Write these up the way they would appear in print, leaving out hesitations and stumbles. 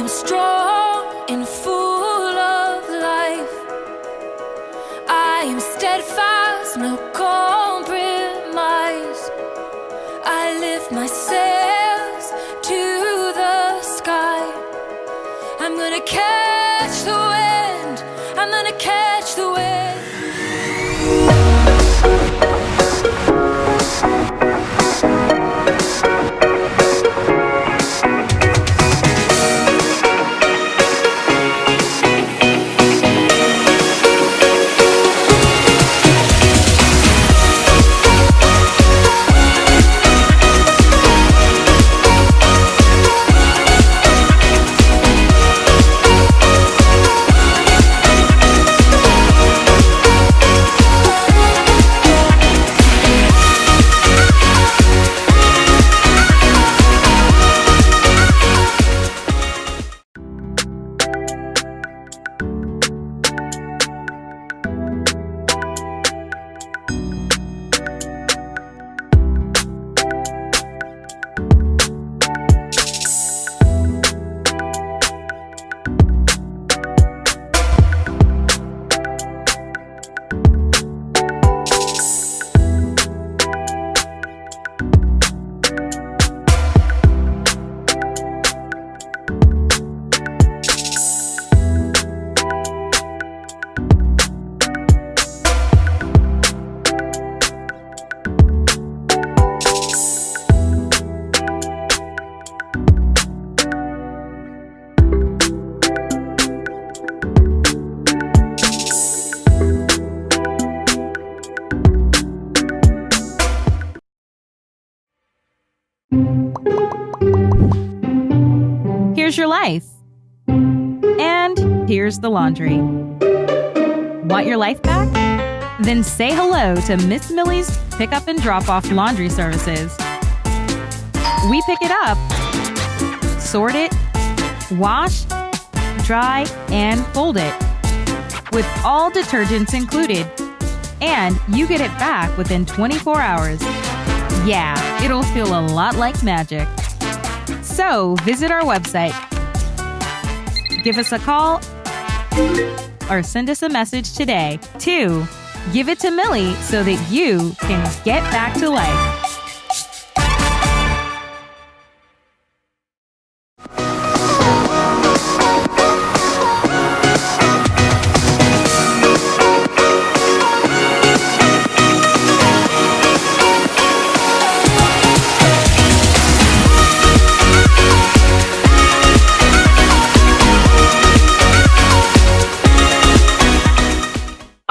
strong and full of life. I am steadfast, no compromise. I lift my sails to the sky. I'm gonna catch the wind. I'm gonna catch the wind. Here's your life. And here's the laundry. Want your life back? Then say hello to Miss Millie's Pickup and Drop-Off Laundry Services. We pick it up, sort it, wash, dry, and fold it, with all detergents included. And you get it back within 24 hours. Yeah, it'll feel a lot like magic. So visit our website, give us a call, or send us a message today to Give It to Millie so that you can get back to life.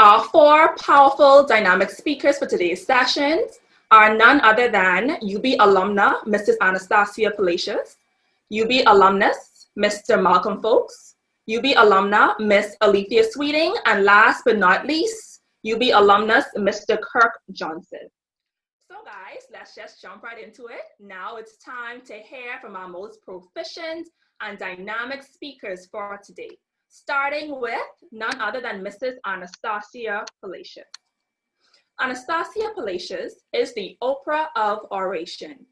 Our four powerful dynamic speakers for today's sessions are none other than UB alumna, Mrs. Anastasia Palacios, UB alumnus, Mr. Malcolm Folks, UB alumna, Miss Alethea Sweeting, and last but not least, UB alumnus, Mr. Kirk Johnson. So guys, let's just jump right into it. Now it's time to hear from our most proficient and dynamic speakers for today, starting with none other than Mrs. Anastasia Palacios. Anastasia Palacios is the Oprah of oration.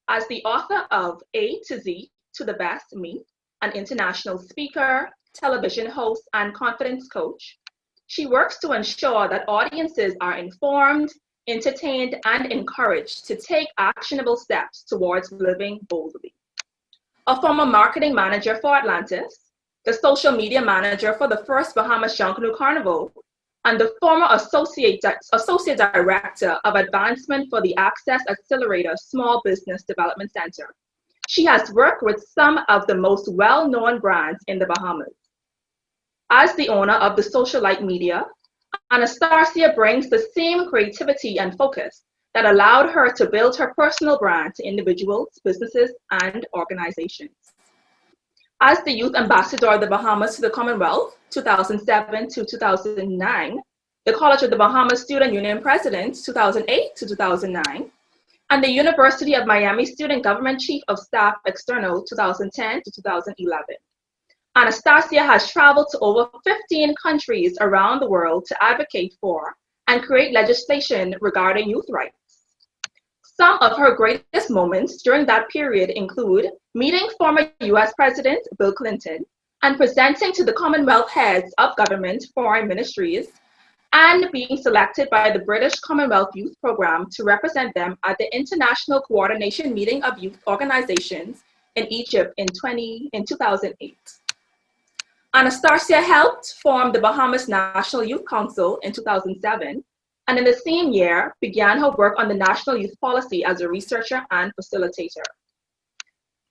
As the author of A to Z to the Best Me, an international speaker, television host, and confidence coach, she works to ensure that audiences are informed, entertained, and encouraged to take actionable steps towards living boldly. A former marketing manager for Atlantis, the social media manager for the first Bahamas Junkanoo Carnival, and the former associate director of advancement for the Access Accelerator Small Business Development Center. She has worked with some of the most well-known brands in the Bahamas. As the owner of the Socialite Media, Anastasia brings the same creativity and focus that allowed her to build her personal brand to individuals, businesses, and organizations. As the Youth Ambassador of the Bahamas to the Commonwealth, 2007 to 2009, the College of the Bahamas Student Union President, 2008 to 2009, and the University of Miami Student Government Chief of Staff External, 2010 to 2011. Anastasia has traveled to over 15 countries around the world to advocate for and create legislation regarding youth rights. Some of her greatest moments during that period include meeting former US President Bill Clinton, and presenting to the Commonwealth heads of government foreign ministries, and being selected by the British Commonwealth Youth Programme to represent them at the International Coordination Meeting of Youth Organizations in Egypt in 2008. Anastasia helped form the Bahamas National Youth Council in 2007, and in the same year began her work on the National Youth Policy as a researcher and facilitator.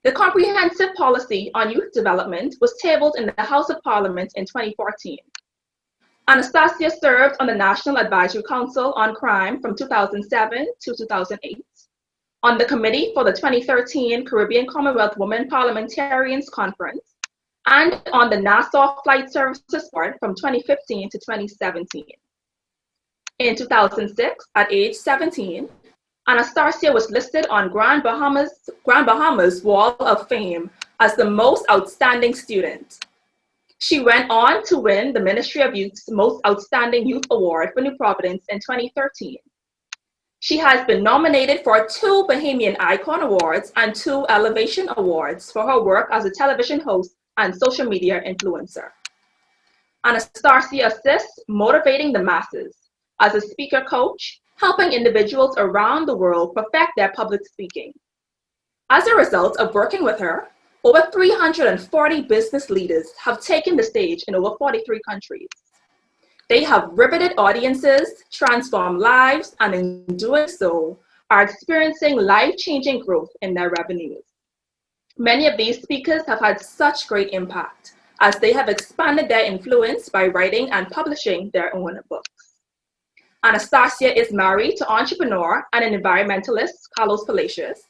The Comprehensive Policy on Youth Development was tabled in the House of Parliament in 2014. Anastasia served on the National Advisory Council on Crime from 2007 to 2008, on the committee for the 2013 Caribbean Commonwealth Women Parliamentarians Conference, and on the Nassau Flight Services Board from 2015 to 2017. In 2006, at age 17, Anastasia was listed on Grand Bahamas Wall of Fame as the most outstanding student. She went on to win the Ministry of Youth's Most Outstanding Youth Award for New Providence in 2013. She has been nominated for 2 Bahamian Icon Awards and 2 Elevation Awards for her work as a television host and social media influencer. Anastasia assists motivating the masses as a speaker coach, helping individuals around the world perfect their public speaking. As a result of working with her, over 340 business leaders have taken the stage in over 43 countries. They have riveted audiences, transformed lives, and in doing so, are experiencing life-changing growth in their revenues. Many of these speakers have had such great impact as they have expanded their influence by writing and publishing their own books. Anastasia is married to entrepreneur and an environmentalist, Carlos Palacios,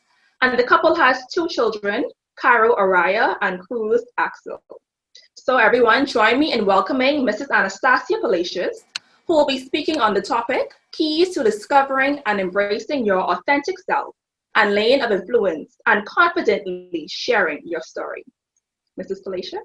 and the couple has 2 children, Caro Araya and Cruz Axel. So everyone, join me in welcoming Mrs. Anastasia Palacios, who will be speaking on the topic, Keys to Discovering and Embracing Your Authentic Self and Lane of Influence, and confidently sharing your story. Mrs. Palacios?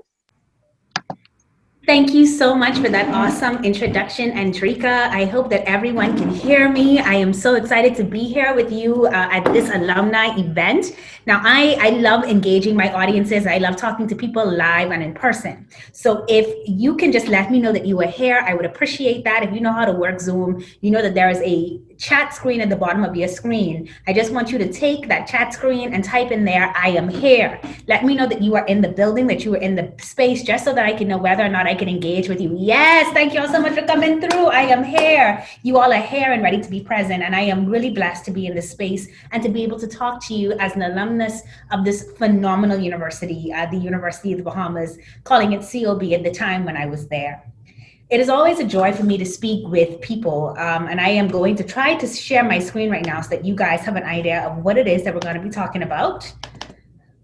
Thank you so much for that awesome introduction, Andrika. I hope that everyone can hear me. I am so excited to be here with you at this alumni event. Now, I love engaging my audiences. I love talking to people live and in person. So if you can just let me know that you are here, I would appreciate that. If you know how to work Zoom, you know that there is a chat screen at the bottom of your screen. I just want you to take that chat screen and type in there, I am here. Let me know that you are in the building, that you are in the space, just so that I can know whether or not I can engage with you. Yes, thank you all so much for coming through. I am here. You all are here and ready to be present. And I am really blessed to be in this space and to be able to talk to you as an alumnus of this phenomenal university, the University of the Bahamas, calling it COB at the time when I was there. It is always a joy for me to speak with people, and I am going to try to share my screen right now so that you guys have an idea of what it is that we're going to be talking about.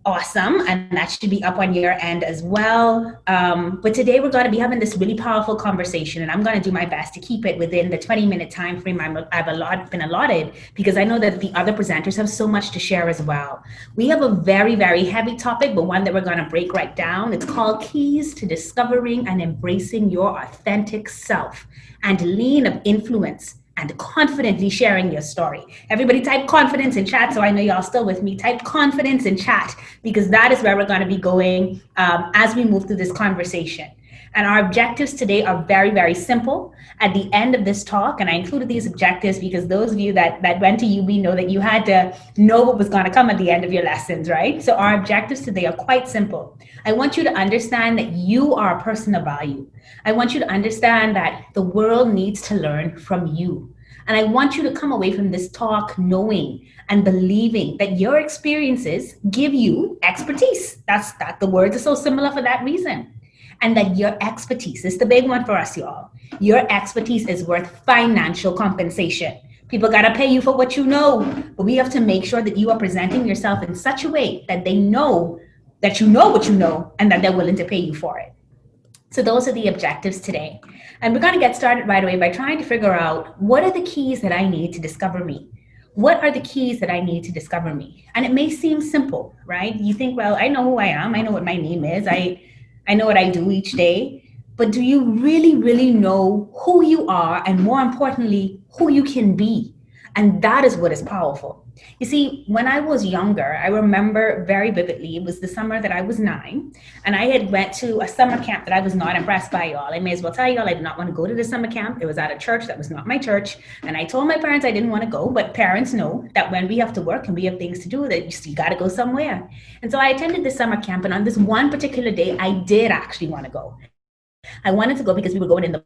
Awesome, and that should be up on your end as well. But today we're going to be having this really powerful conversation, and I'm going to do my best to keep it within the 20-minute time frame I've been allotted, because I know that the other presenters have so much to share as well. We have a very, very heavy topic, but one that we're going to break right down. It's called Keys to Discovering and Embracing Your Authentic Self and Lane of Influence and confidently sharing your story. Everybody type confidence in chat, so I know y'all still with me. Type confidence in chat, because that is where we're going to be going as we move through this conversation. And our objectives today are very, very simple. At the end of this talk, and I included these objectives because those of you that went to UB know that you had to know what was going to come at the end of your lessons, right? So our objectives today are quite simple. I want you to understand that you are a person of value. I want you to understand that the world needs to learn from you. And I want you to come away from this talk knowing and believing that your experiences give you expertise. That's the words are so similar for that reason. And that your expertise is the big one for us, y'all. Your expertise is worth financial compensation. People got to pay you for what you know, but we have to make sure that you are presenting yourself in such a way that they know that you know what you know and that they're willing to pay you for it. So those are the objectives today. And we're going to get started right away by trying to figure out, what are the keys that I need to discover me? What are the keys that I need to discover me? And it may seem simple, right? You think, well, I know who I am. I know what my name is. I know what I do each day. But do you really, really know who you are, and more importantly, who you can be? And that is what is powerful. You see, when I was younger, I remember very vividly, it was the summer that I was 9, and I had went to a summer camp that I was not impressed by, y'all. I may as well tell y'all, I did not want to go to the summer camp. It was at a church that was not my church. And I told my parents I didn't want to go, but parents know that when we have to work and we have things to do, that you got to go somewhere. And so I attended the summer camp, and on this one particular day, I did actually want to go. I wanted to go because we were going in the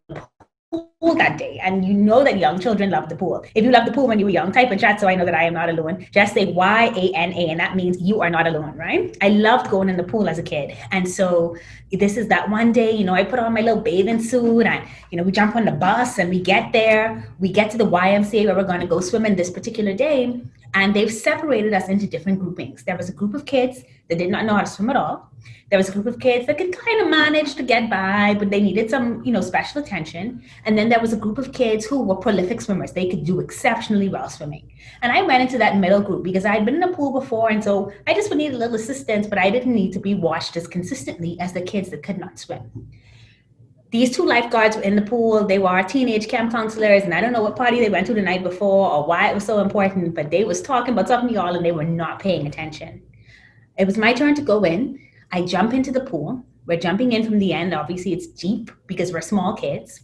pool that day, and you know that young children love the pool. If you love the pool when you were young, type in chat so I know that I am not alone. Just say YANA, and that means you are not alone, right? I loved going in the pool as a kid, and so this is that one day, you know, I put on my little bathing suit, and you know, we jump on the bus, and we get there. We get to the YMCA where we're going to go swim in this particular day, and they've separated us into different groupings. There was a group of kids that did not know how to swim at all. There was a group of kids that could kind of manage to get by, but they needed some, you know, special attention. And then there was a group of kids who were prolific swimmers. They could do exceptionally well swimming. And I went into that middle group because I had been in a pool before. And so I just would need a little assistance, but I didn't need to be watched as consistently as the kids that could not swim. These 2 lifeguards were in the pool. They were our teenage camp counselors, and I don't know what party they went to the night before or why it was so important, but they was talking about something to y'all and they were not paying attention. It was my turn to go in. I jump into the pool. We're jumping in from the end. Obviously, it's deep because we're small kids.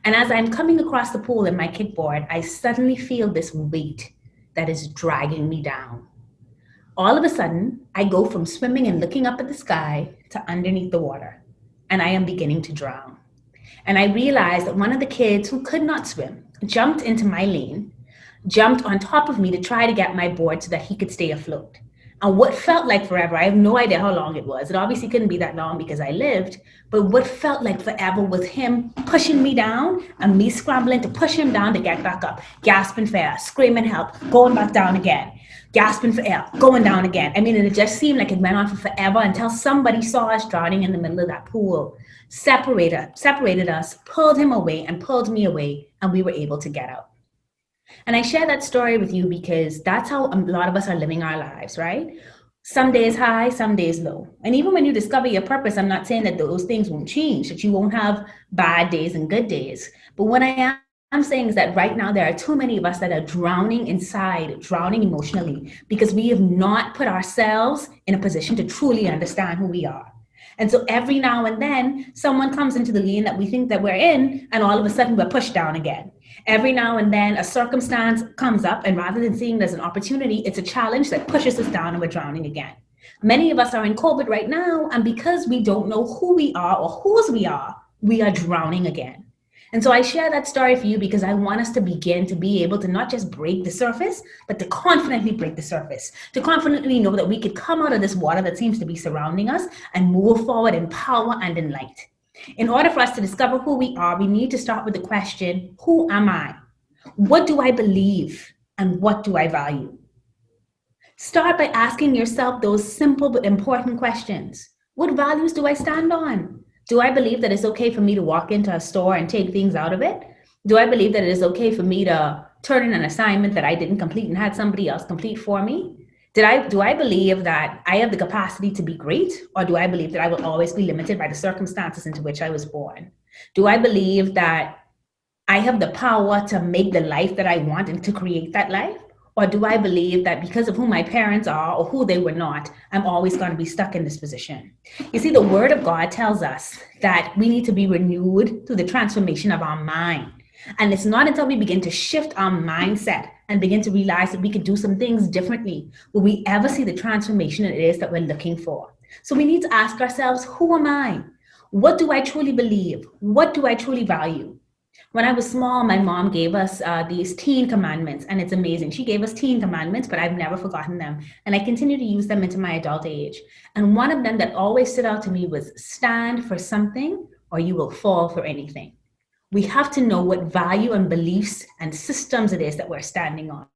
And as I'm coming across the pool in my kickboard, I suddenly feel this weight that is dragging me down. All of a sudden, I go from swimming and looking up at the sky to underneath the water, and I am beginning to drown. And I realized that one of the kids who could not swim jumped into my lane, jumped on top of me to try to get my board so that he could stay afloat. And what felt like forever, I have no idea how long it was. It obviously couldn't be that long because I lived, but what felt like forever was him pushing me down and me scrambling to push him down to get back up, gasping for air, screaming help, going back down again, gasping for air, going down again. I mean, and it just seemed like it went on for forever until somebody saw us drowning in the middle of that pool, separated us, pulled him away and pulled me away, and we were able to get out. And I share that story with you because that's how a lot of us are living our lives, right? Some days high, some days low. And even when you discover your purpose, I'm not saying that those things won't change, that you won't have bad days and good days. But what I am saying is that right now, there are too many of us that are drowning inside, drowning emotionally, because we have not put ourselves in a position to truly understand who we are. And so every now and then, someone comes into the lane that we think that we're in, and all of a sudden we're pushed down again. Every now and then a circumstance comes up, and rather than seeing it as an opportunity, it's a challenge that pushes us down and we're drowning again. Many of us are in COVID right now, and because we don't know who we are or whose we are drowning again. And so I share that story for you because I want us to begin to be able to not just break the surface, but to confidently break the surface, to confidently know that we could come out of this water that seems to be surrounding us and move forward in power and in light. In order for us to discover who we are, we need to start with the question, who am I? What do I believe? And what do I value? Start by asking yourself those simple but important questions. What values do I stand on? Do I believe that it's okay for me to walk into a store and take things out of it? Do I believe that it is okay for me to turn in an assignment that I didn't complete and had somebody else complete for me? Do I believe that I have the capacity to be great, or do I believe that I will always be limited by the circumstances into which I was born? Do I believe that I have the power to make the life that I want and to create that life? Or do I believe that because of who my parents are or who they were not, I'm always going to be stuck in this position? You see, the Word of God tells us that we need to be renewed through the transformation of our mind. And it's not until we begin to shift our mindset and begin to realize that we could do some things differently will we ever see the transformation it is that we're looking for. So we need to ask ourselves, who am I? What do I truly believe? What do I truly value? When I was small, my mom gave us these teen commandments, and it's amazing. She gave us teen commandments, but I've never forgotten them. And I continue to use them into my adult age. And one of them that always stood out to me was stand for something or you will fall for anything. We have to know what value and beliefs and systems it is that we're standing on.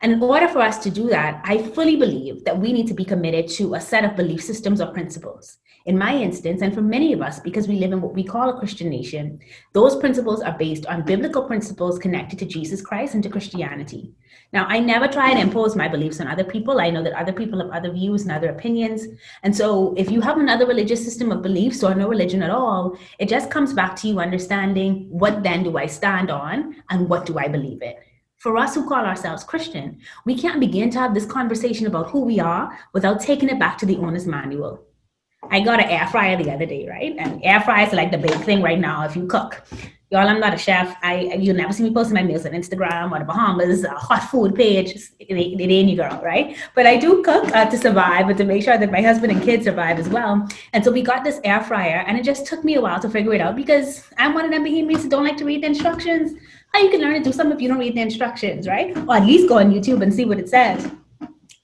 And in order for us to do that, I fully believe that we need to be committed to a set of belief systems or principles. In my instance, and for many of us, because we live in what we call a Christian nation, those principles are based on biblical principles connected to Jesus Christ and to Christianity. Now, I never try and impose my beliefs on other people. I know that other people have other views and other opinions. And so if you have another religious system of beliefs or no religion at all, it just comes back to you understanding what then do I stand on and what do I believe in. For us who call ourselves Christian, we can't begin to have this conversation about who we are without taking it back to the owner's manual. I got an air fryer the other day, right? And air fryers are like the big thing right now if you cook. Y'all, I'm not a chef. You'll never see me posting my meals on Instagram or the Bahamas, a hot food page. It ain't your girl, right? But I do cook to survive and to make sure that my husband and kids survive as well. And so we got this air fryer, and it just took me a while to figure it out because I'm one of them behemoths who don't like to read the instructions. How you can learn to do something if you don't read the instructions, right? Or at least go on YouTube and see what it says.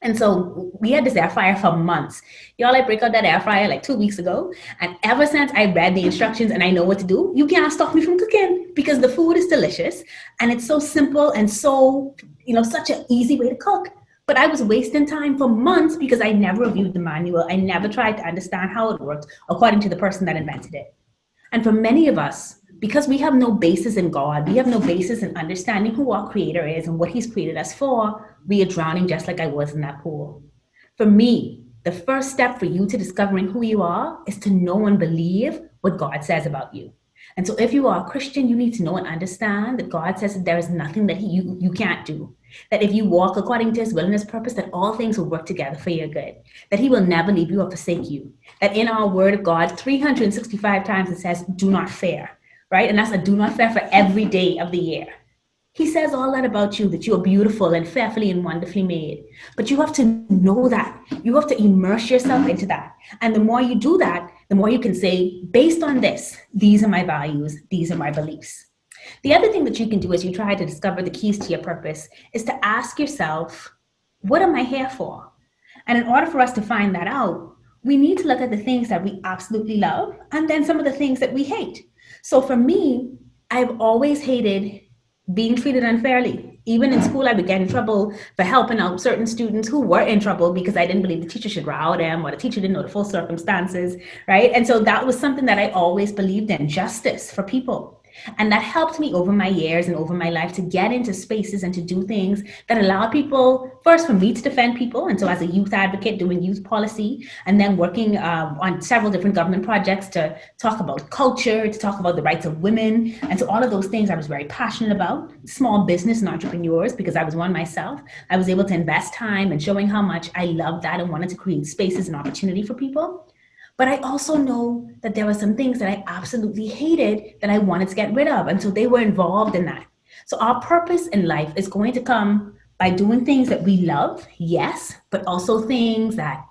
And so we had this air fryer for months. Y'all, I break out that air fryer like 2 weeks ago. And ever since I read the instructions and I know what to do, you can't stop me from cooking because the food is delicious. And it's so simple and so, such an easy way to cook. But I was wasting time for months because I never reviewed the manual. I never tried to understand how it worked according to the person that invented it. And for many of us, because we have no basis in God, we have no basis in understanding who our creator is and what he's created us for, we are drowning just like I was in that pool. For me, the first step for you to discovering who you are is to know and believe what God says about you. And so if you are a Christian, you need to know and understand that God says that there is nothing that you can't do. That if you walk according to his will and his purpose, that all things will work together for your good. That he will never leave you or forsake you. That in our word of God, 365 times it says, do not fear. Right? And that's a do not fear for every day of the year. He says all that about you, that you are beautiful and fearfully and wonderfully made. But you have to know that. You have to immerse yourself into that. And the more you do that, the more you can say, based on this, these are my values, these are my beliefs. The other thing that you can do as you try to discover the keys to your purpose is to ask yourself, what am I here for? And in order for us to find that out, we need to look at the things that we absolutely love and then some of the things that we hate. So for me, I've always hated being treated unfairly. Even in school, I would get in trouble for helping out certain students who were in trouble because I didn't believe the teacher should row them or the teacher didn't know the full circumstances, right? And so that was something that I always believed in, justice for people. And that helped me over my years and over my life to get into spaces and to do things that allow people, first for me to defend people. And so as a youth advocate doing youth policy and then working on several different government projects to talk about culture, to talk about the rights of women. And so all of those things I was very passionate about. Small business and entrepreneurs, because I was one myself. I was able to invest time in showing how much I loved that and wanted to create spaces and opportunity for people. But I also know that there were some things that I absolutely hated that I wanted to get rid of. And so they were involved in that. So our purpose in life is going to come by doing things that we love, yes, but also things that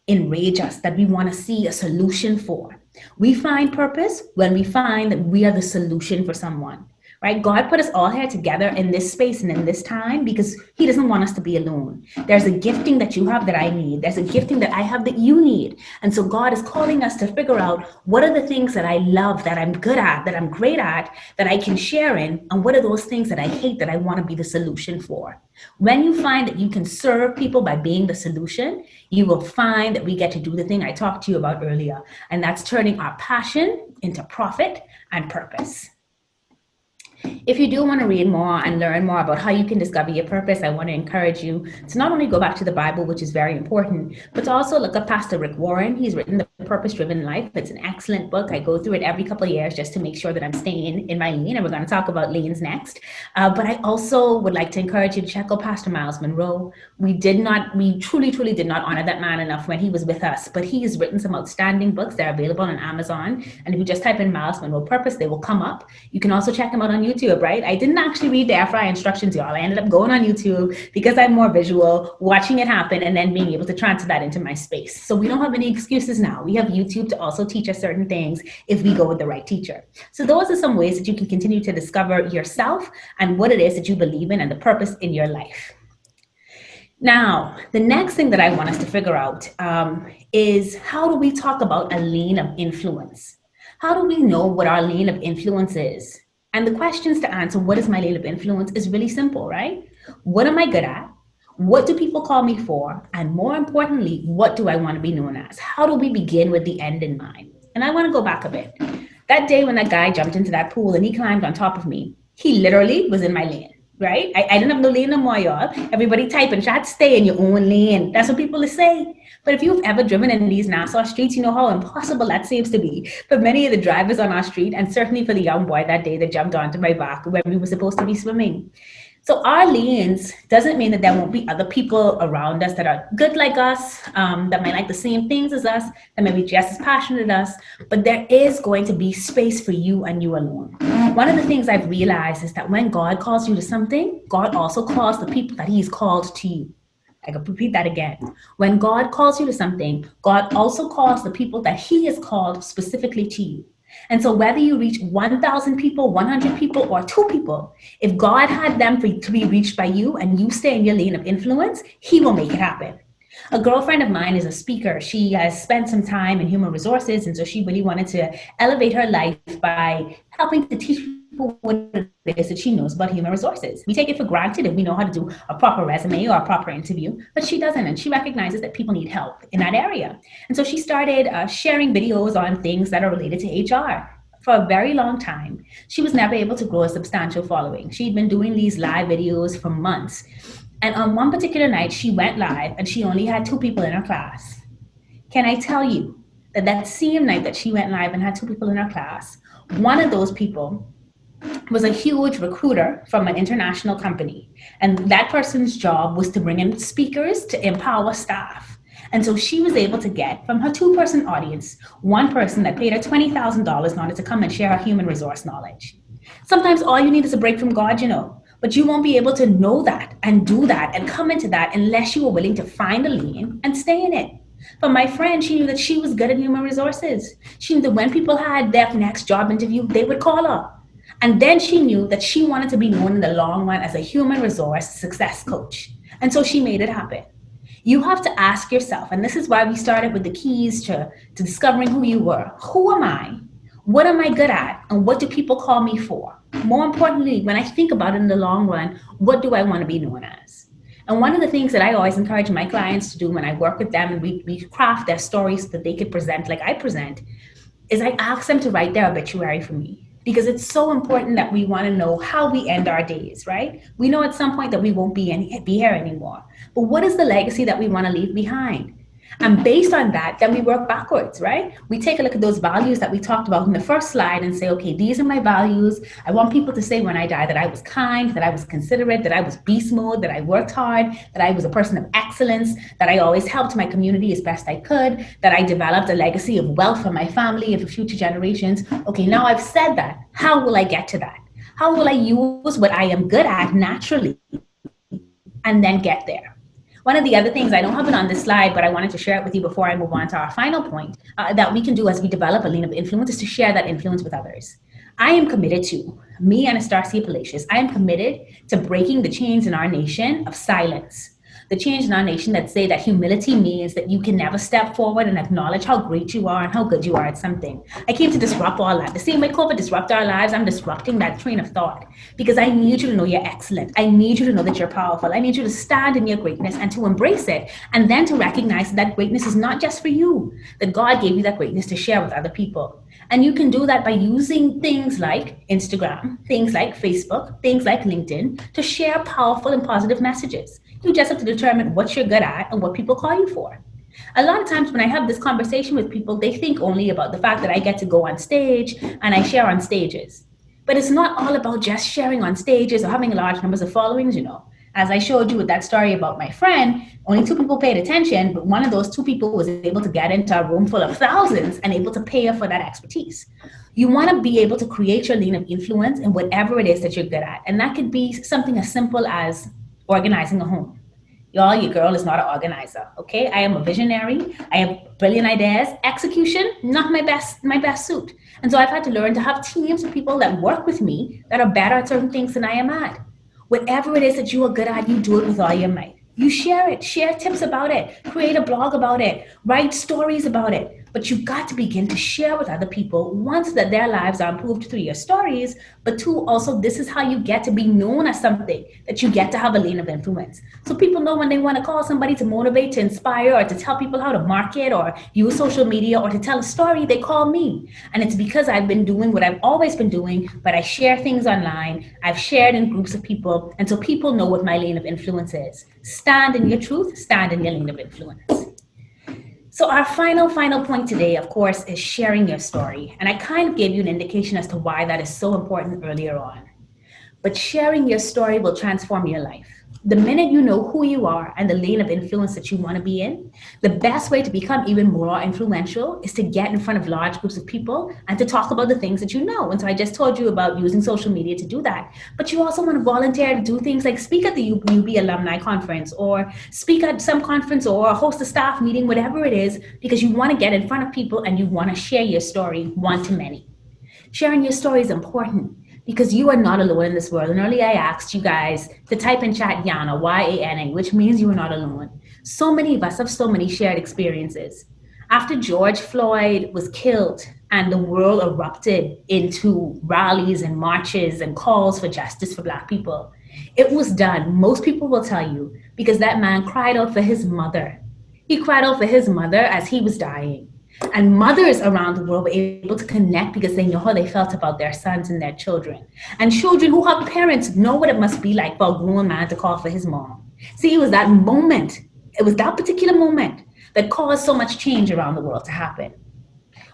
enrage us, that we want to see a solution for. We find purpose when we find that we are the solution for someone. Right? God put us all here together in this space and in this time because he doesn't want us to be alone. There's a gifting that you have that I need. There's a gifting that I have that you need. And so God is calling us to figure out what are the things that I love, that I'm good at, that I'm great at, that I can share in, and what are those things that I hate that I want to be the solution for. When you find that you can serve people by being the solution, you will find that we get to do the thing I talked to you about earlier, and that's turning our passion into profit and purpose. If you do want to read more and learn more about how you can discover your purpose, I want to encourage you to not only go back to the Bible, which is very important, but to also look up Pastor Rick Warren. He's written The Purpose-Driven Life. It's an excellent book. I go through it every couple of years just to make sure that I'm staying in my lane, and we're going to talk about lanes next. But I also would like to encourage you to check out Pastor Miles Monroe. We truly did not honor that man enough when he was with us, but he has written some outstanding books. They're available on Amazon. And if you just type in Miles Monroe Purpose, they will come up. You can also check them out on YouTube, right? I didn't actually read the air fryer instructions, y'all. I ended up going on YouTube because I'm more visual, watching it happen, and then being able to transfer that into my space. So we don't have any excuses now. We have YouTube to also teach us certain things if we go with the right teacher. So those are some ways that you can continue to discover yourself and what it is that you believe in and the purpose in your life. Now, the next thing that I want us to figure out is how do we talk about a lane of influence? How do we know what our lane of influence is? And the questions to answer, what is my lane of influence, is really simple, right? What am I good at? What do people call me for? And more importantly, what do I want to be known as? How do we begin with the end in mind? And I want to go back a bit. That day when that guy jumped into that pool and he climbed on top of me, he literally was in my lane, right? I didn't have no lane no more, y'all. Everybody typing, try to stay in your own lane. That's what people say. But if you've ever driven in these Nassau streets, you know how impossible that seems to be for many of the drivers on our street, and certainly for the young boy that day that jumped onto my back when we were supposed to be swimming. So our lanes doesn't mean that there won't be other people around us that are good like us, that might like the same things as us, that may be just as passionate as us, but there is going to be space for you and you alone. One of the things I've realized is that when God calls you to something, God also calls the people that he's called to you. I can repeat that again. When God calls you to something, God also calls the people that he has called specifically to you. And so whether you reach 1,000 people, 100 people, or 2 people, if God had them to be reached by you and you stay in your lane of influence, he will make it happen. A girlfriend of mine is a speaker. She has spent some time in human resources, and so she really wanted to elevate her life by helping to teach people what it is that she knows about human resources. We take it for granted if we know how to do a proper resume or a proper interview, but she doesn't, and she recognizes that people need help in that area. And so she started sharing videos on things that are related to HR. For a very long time, she was never able to grow a substantial following. She'd been doing these live videos for months. And on one particular night, she went live and she only had 2 people in her class. Can I tell you that that same night that she went live and had 2 people in her class, one of those people was a huge recruiter from an international company. And that person's job was to bring in speakers to empower staff. And so she was able to get from her 2-person audience, 1 person that paid her $20,000 in order to come and share her human resource knowledge. Sometimes all you need is a break from God, but you won't be able to know that and do that and come into that unless you are willing to find a lane and stay in it. For my friend, she knew that she was good at human resources. She knew that when people had their next job interview, they would call her. And then she knew that she wanted to be known in the long run as a human resource success coach. And so she made it happen. You have to ask yourself, and this is why we started with the keys to discovering who you were. Who am I? What am I good at? And what do people call me for? More importantly, when I think about it in the long run, what do I want to be known as? And one of the things that I always encourage my clients to do when I work with them and we craft their stories so that they could present like I present, is I ask them to write their obituary for me. Because it's so important that we want to know how we end our days, right? We know at some point that we won't be here anymore. But what is the legacy that we want to leave behind? And based on that, then we work backwards, right? We take a look at those values that we talked about in the first slide and say, okay, these are my values. I want people to say when I die that I was kind, that I was considerate, that I was beast mode, that I worked hard, that I was a person of excellence, that I always helped my community as best I could, that I developed a legacy of wealth for my family and for future generations. Okay, now I've said that. How will I get to that? How will I use what I am good at naturally and then get there? One of the other things, I don't have it on this slide, but I wanted to share it with you before I move on to our final point, that we can do as we develop a lane of influence is to share that influence with others. I am committed to, me, Anastasia Palacios, I am committed to breaking the chains in our nation of silence. The change in our nation that say that humility means that you can never step forward and acknowledge how great you are and how good you are at something. I came to disrupt all that. The same way COVID disrupt our lives, I'm disrupting that train of thought because I need you to know you're excellent. I need you to know that you're powerful. I need you to stand in your greatness and to embrace it. And then to recognize that greatness is not just for you, that God gave you that greatness to share with other people. And you can do that by using things like Instagram, things like Facebook, things like LinkedIn to share powerful and positive messages. You just have to determine what you're good at and what people call you for. A lot of times when I have this conversation with people, they think only about the fact that I get to go on stage and I share on stages. But it's not all about just sharing on stages or having large numbers of followings, As I showed you with that story about my friend, only 2 people paid attention, but one of those 2 people was able to get into a room full of thousands and able to pay her for that expertise. You want to be able to create your lane of influence in whatever it is that you're good at. And that could be something as simple as organizing a home. Y'all, your girl is not an organizer, okay? I am a visionary. I have brilliant ideas. Execution, not my best suit. And so I've had to learn to have teams of people that work with me that are better at certain things than I am at. Whatever it is that you are good at, you do it with all your might. You share it, share tips about it, create a blog about it, write stories about it. But you've got to begin to share with other people, one, so that their lives are improved through your stories, but 2, also this is how you get to be known as something, that you get to have a lane of influence. So people know when they want to call somebody to motivate, to inspire, or to tell people how to market or use social media or to tell a story, they call me. And it's because I've been doing what I've always been doing, but I share things online, I've shared in groups of people, and so people know what my lane of influence is. Stand in your truth, stand in your lane of influence. So our final point today, of course, is sharing your story. And I kind of gave you an indication as to why that is so important earlier on. but sharing your story will transform your life. The minute you know who you are and the lane of influence that you want to be in, the best way to become even more influential is to get in front of large groups of people and to talk about the things that you know. And so I just told you about using social media to do that. But you also want to volunteer to do things like speak at the UB Alumni Conference, or speak at some conference, or host a staff meeting, whatever it is, because you want to get in front of people and you want to share your story one to many. Sharing your story is important because you are not alone in this world. And earlier I asked you guys to type in chat Yana, Y-A-N-A, which means you are not alone. So many of us have so many shared experiences. After George Floyd was killed and the world erupted into rallies and marches and calls for justice for Black people, it was done, most people will tell you, because that man cried out for his mother. He cried out for his mother as he was dying. And mothers around the world were able to connect because they know how they felt about their sons and their children. And children who have parents know what it must be like for a grown man to call for his mom. See, it was that moment, it was that particular moment that caused so much change around the world to happen.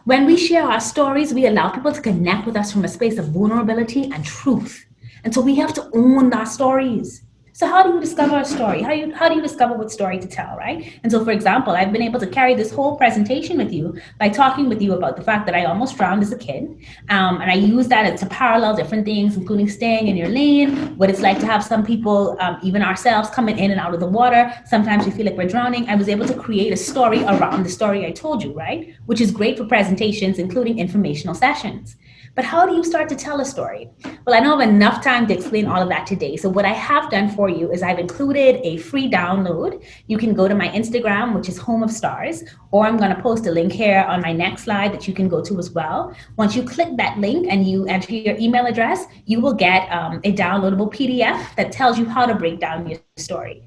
When we share our stories, we allow people to connect with us from a space of vulnerability and truth. And so we have to own our stories. So how do you discover a story? How do you discover what story to tell, right? And so, for example, I've been able to carry this whole presentation with you by talking with you about the fact that I almost drowned as a kid. And I use that to parallel different things, including staying in your lane, what it's like to have some people, even ourselves, coming in and out of the water. Sometimes we feel like we're drowning. I was able to create a story around the story I told you, right? Which is great for presentations, including informational sessions. But how do you start to tell a story? Well, I don't have enough time to explain all of that today. So what I have done for you is I've included a free download. You can go to my Instagram, which is Home of Stars, or I'm going to post a link here on my next slide that you can go to as well. Once you click that link and you enter your email address, you will get a downloadable PDF that tells you how to break down your story.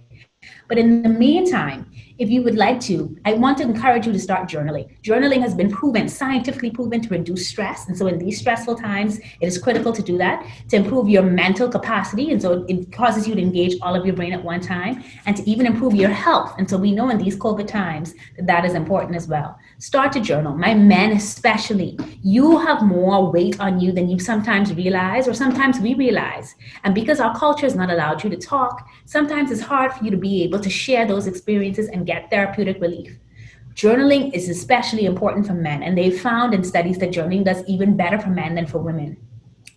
But in the meantime, if you would like to, I want to encourage you to start journaling. Journaling has been proven, scientifically proven, to reduce stress. And so in these stressful times, it is critical to do that, to improve your mental capacity. And so it causes you to engage all of your brain at one time, and to even improve your health. And so we know in these COVID times that that is important as well. Start to journal. My men especially, you have more weight on you than you sometimes realize, or sometimes we realize. And because our culture has not allowed you to talk, sometimes it's hard for you to be able to share those experiences and get therapeutic relief. Journaling is especially important for men, and they've found in studies that journaling does even better for men than for women.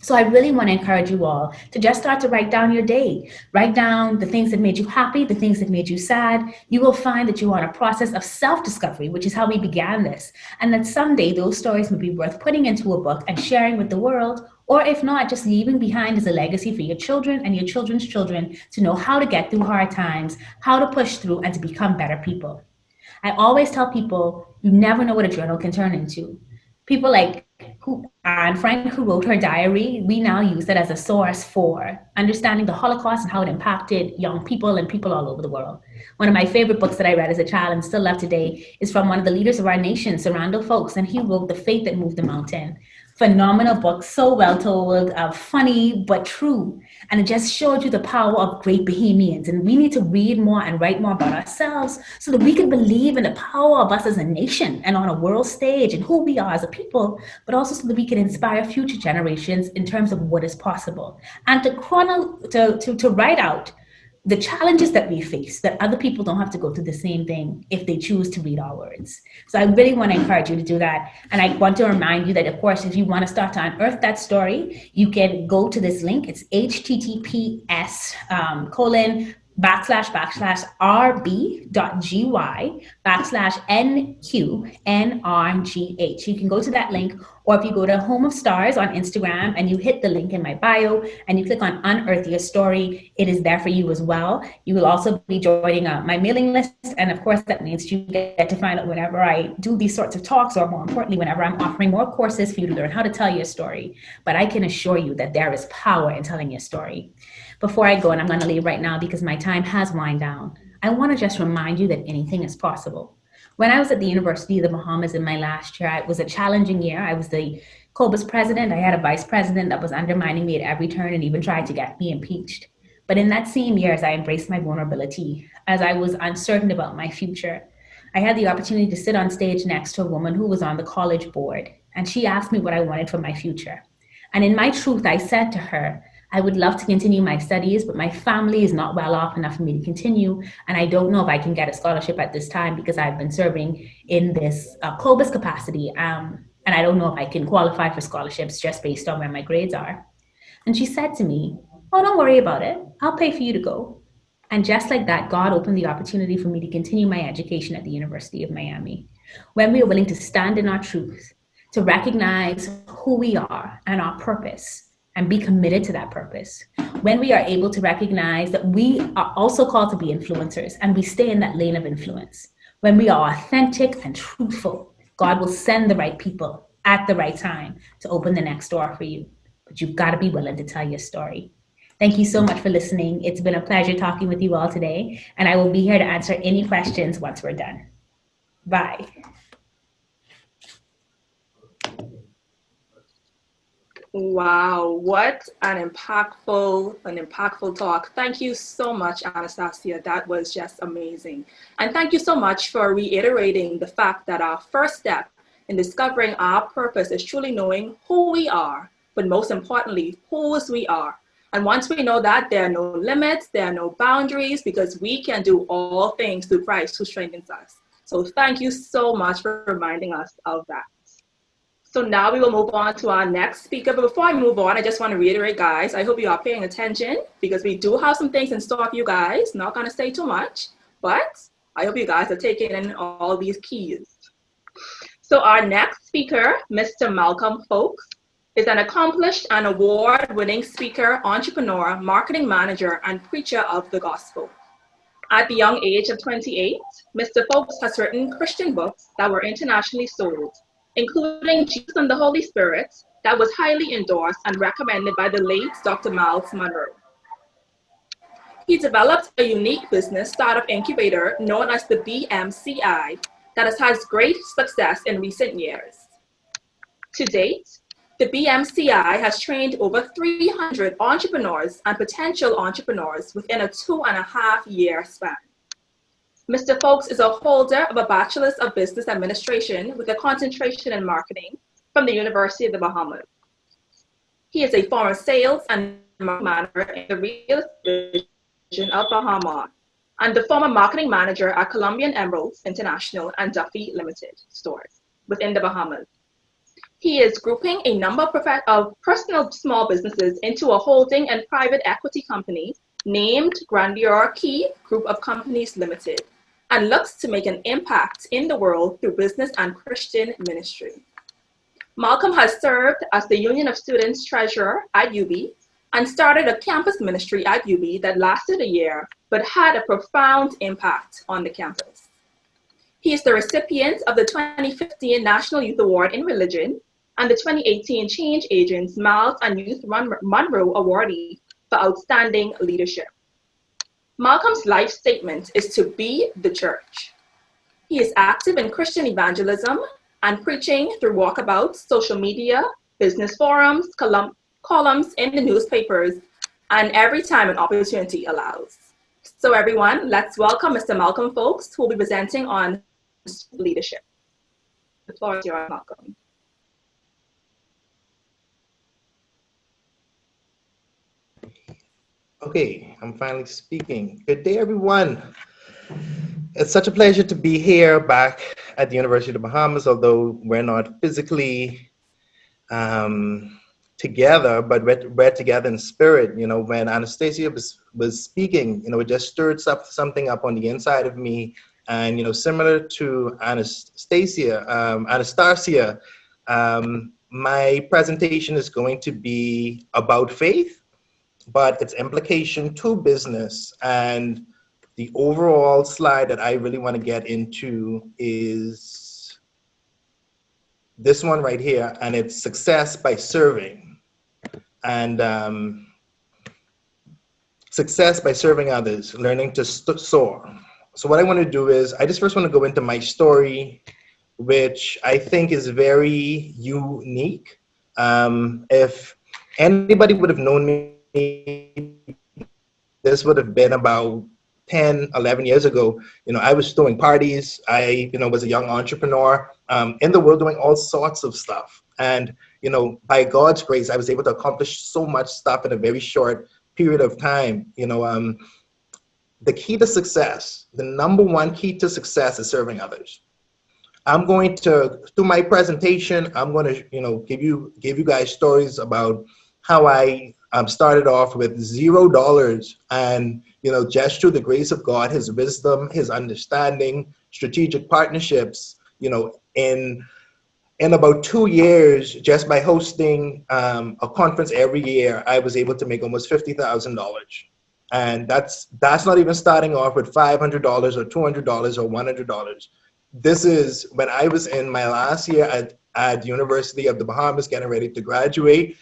So I really want to encourage you all to just start to write down your day. Write down the things that made you happy, the things that made you sad. You will find that you are on a process of self-discovery, which is how we began this. And that someday those stories will be worth putting into a book and sharing with the world, or if not, just leaving behind as a legacy for your children and your children's children to know how to get through hard times, how to push through, and to become better people. I always tell people, you never know what a journal can turn into. People like Anne Frank, who wrote her diary, we now use it as a source for understanding the Holocaust and how it impacted young people and people all over the world. One of my favorite books that I read as a child and still love today is from one of the leaders of our nation, Sarando Folks, and he wrote The Faith That Moved the Mountain. Phenomenal book, so well told, funny but true. And it just showed you the power of great Bahamians. And we need to read more and write more about ourselves so that we can believe in the power of us as a nation and on a world stage and who we are as a people, but also so that we can inspire future generations in terms of what is possible. And to write out the challenges that we face, that other people don't have to go through the same thing if they choose to read our words. So I really want to encourage you to do that. And I want to remind you that, of course, if you want to start to unearth that story, you can go to this link. It's https://rb.gy/NQNRGH. You can go to that link, or if you go to Home of Stars on Instagram and you hit the link in my bio and you click on Unearth Your Story, it is there for you as well. You will also be joining my mailing list. And of course, that means you get to find out whenever I do these sorts of talks, or more importantly, whenever I'm offering more courses for you to learn how to tell your story. But I can assure you that there is power in telling your story. Before I go, and I'm going to leave right now because my time has wound down, I want to just remind you that anything is possible. When I was at the University of the Bahamas in my last year, it was a challenging year. I was the COBUS president. I had a vice president that was undermining me at every turn and even tried to get me impeached. But in that same year, as I embraced my vulnerability, as I was uncertain about my future, I had the opportunity to sit on stage next to a woman who was on the college board. And she asked me what I wanted for my future. And in my truth, I said to her, I would love to continue my studies, but my family is not well off enough for me to continue. And I don't know if I can get a scholarship at this time because I've been serving in this COBUS capacity. And I don't know if I can qualify for scholarships just based on where my grades are. And she said to me, oh, don't worry about it. I'll pay for you to go. And just like that, God opened the opportunity for me to continue my education at the University of Miami. When we are willing to stand in our truth, to recognize who we are and our purpose, and be committed to that purpose. When we are able to recognize that we are also called to be influencers and we stay in that lane of influence. When we are authentic and truthful, God will send the right people at the right time to open the next door for you. But you've got to be willing to tell your story. Thank you so much for listening. It's been a pleasure talking with you all today, and I will be here to answer any questions once we're done. Bye. Wow, what an impactful talk. Thank you so much, Anastasia. That was just amazing. And thank you so much for reiterating the fact that our first step in discovering our purpose is truly knowing who we are, but most importantly, whose we are. And once we know that, there are no limits, there are no boundaries, because we can do all things through Christ who strengthens us. So thank you so much for reminding us of that. So now we will move on to our next speaker. But before I move on, I just want to reiterate, guys, I hope you are paying attention because we do have some things in store for you guys. Not going to say too much, but I hope you guys are taking in all these keys. So our next speaker, Mr. Malcolm Folks, is an accomplished and award-winning speaker, entrepreneur, marketing manager, and preacher of the gospel. At the young age of 28, Mr. Folks has written Christian books that were internationally sold, including Jesus and the Holy Spirit, that was highly endorsed and recommended by the late Dr. Myles Munroe. He developed a unique business startup incubator known as the BMCI that has had great success in recent years. To date, the BMCI has trained over 300 entrepreneurs and potential entrepreneurs within a 2.5-year span. Mr. Folks is a holder of a Bachelor's of Business Administration with a concentration in marketing from the University of the Bahamas. He is a former sales and marketing manager in the real estate division of Bahamas and the former marketing manager at Colombian Emeralds International and Duffy Limited stores within the Bahamas. He is grouping a number of personal small businesses into a holding and private equity company named Grandeur Key Group of Companies Limited, and looks to make an impact in the world through business and Christian ministry. Malcolm has served as the Union of Students Treasurer at UB and started a campus ministry at UB that lasted a year, but had a profound impact on the campus. He is the recipient of the 2015 National Youth Award in Religion and the 2018 Change Agents Myles and Youth Munroe Awardee for Outstanding Leadership. Malcolm's life statement is to be the church. He is active in Christian evangelism and preaching through walkabouts, social media, business forums, columns in the newspapers, and every time an opportunity allows. So everyone, let's welcome Mr. Malcolm Folks, who will be presenting on leadership. The floor is yours, Malcolm. Okay, I'm finally speaking. Good day, everyone. It's such a pleasure to be here back at the University of the Bahamas, although we're not physically together, but we're together in spirit. You know, when Anastasia was speaking, you know, it just stirred something up on the inside of me. And, you know, similar to Anastasia, my presentation is going to be about faith, but its implication to business. And the overall slide that I really want to get into is this one right here, and it's success by serving. And success by serving others, learning to soar. So what I want to do is, I just first want to go into my story, which I think is very unique. If anybody would have known me, this would have been about 10, 11 years ago. You know, I was throwing parties. I, you know, was a young entrepreneur in the world doing all sorts of stuff. And, by God's grace, I was able to accomplish so much stuff in a very short period of time. The key to success, the number one key to success is serving others. I'm going to, through my presentation, I'm going to, give you guys stories about how I started off with $0 and, just through the grace of God, his wisdom, his understanding, strategic partnerships, in about 2 years, just by hosting a conference every year, I was able to make almost $50,000. And that's not even starting off with $500 or $200 or $100. This is when I was in my last year at the University of the Bahamas, getting ready to graduate.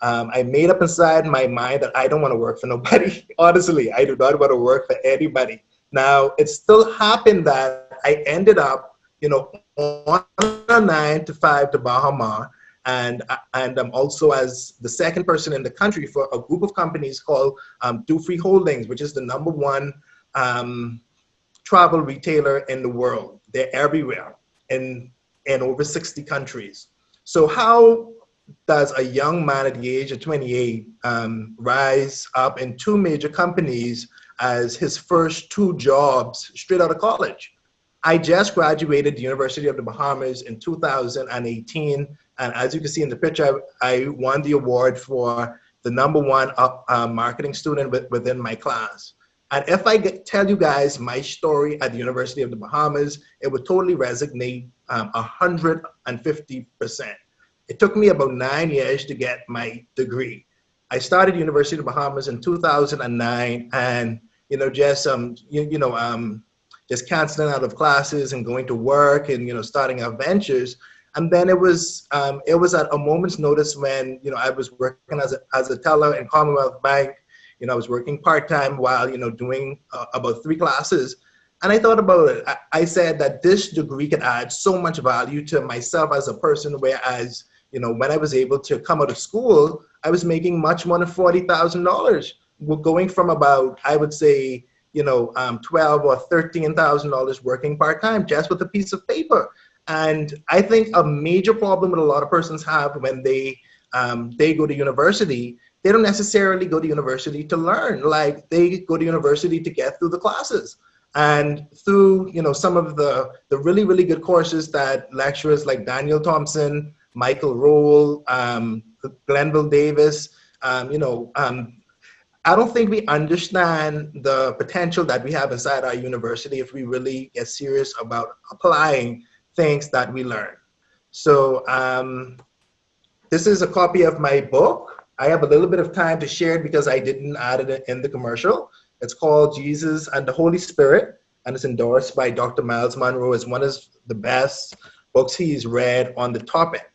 I made up inside my mind that I don't want to work for nobody. Honestly, I do not want to work for anybody. Now, it still happened that I ended up, on a 9 to 5 to Bahama, and I'm also as the second person in the country for a group of companies called Dufry Holdings, which is the number one travel retailer in the world. They're everywhere in over 60 countries. So how does a young man at the age of 28 rise up in 2 major companies as his first 2 jobs straight out of college? I just graduated the University of the Bahamas in 2018. And as you can see in the picture, I won the award for the number one marketing student within my class. And if I tell you guys my story at the University of the Bahamas, it would totally resonate 150%. It took me about 9 years to get my degree. I started University of the Bahamas in 2009, and just canceling out of classes and going to work and starting our ventures. And then it was at a moment's notice when I was working as a teller in Commonwealth Bank. I was working part-time while doing about 3 classes. And I thought about it. I said that this degree could add so much value to myself as a person, whereas when I was able to come out of school, I was making much more than $40,000. We're going from about, I would say, $12,000 or $13,000 working part-time just with a piece of paper. And I think a major problem that a lot of persons have when they go to university, they don't necessarily go to university to learn. Like, they go to university to get through the classes. And through some of the really, really good courses that lecturers like Daniel Thompson, Michael Roll, Glenville Davis, I don't think we understand the potential that we have inside our university if we really get serious about applying things that we learn. So this is a copy of my book. I have a little bit of time to share it because I didn't add it in the commercial. It's called Jesus and the Holy Spirit, and it's endorsed by Dr. Miles Monroe as one of the best books he's read on the topic.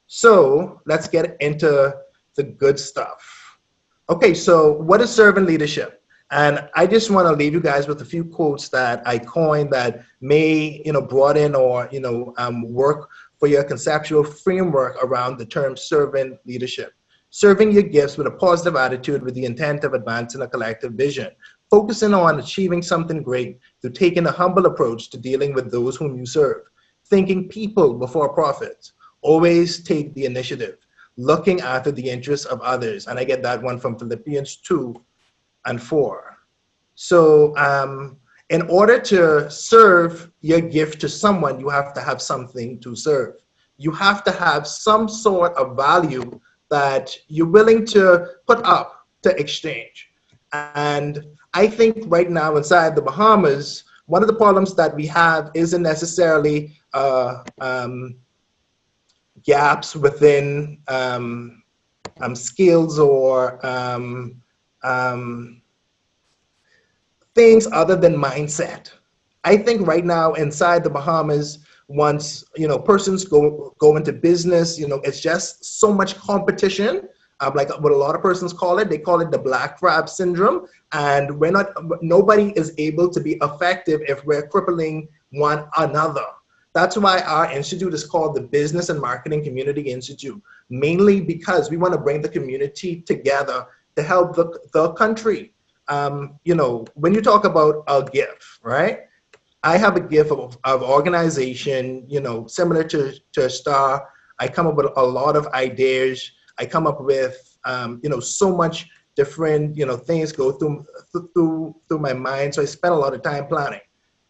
So let's get into the good stuff. Okay, so what is servant leadership? And I just want to leave you guys with a few quotes that I coined that may, broaden or, work for your conceptual framework around the term servant leadership. Serving your gifts with a positive attitude with the intent of advancing a collective vision. Focusing on achieving something great through taking a humble approach to dealing with those whom you serve. Thinking people before profits. Always take the initiative. Looking after the interests of others. And I get that one from Philippians 2:4. So in order to serve your gift to someone, you have to have something to serve. You have to have some sort of value that you're willing to put up to exchange. And I think right now inside the Bahamas, one of the problems that we have isn't necessarily gaps within skills or things other than mindset. I think right now inside the Bahamas, once persons go into business, it's just so much competition. Like what a lot of persons call it, they call it the black crab syndrome, and nobody is able to be effective if we're crippling one another. That's why our institute is called the Business and Marketing Community Institute, mainly because we want to bring the community together to help the country. When you talk about a gift, right? I have a gift of organization, similar to Star I come up with a lot of ideas. I come up with, so much different, things go through my mind. So I spend a lot of time planning.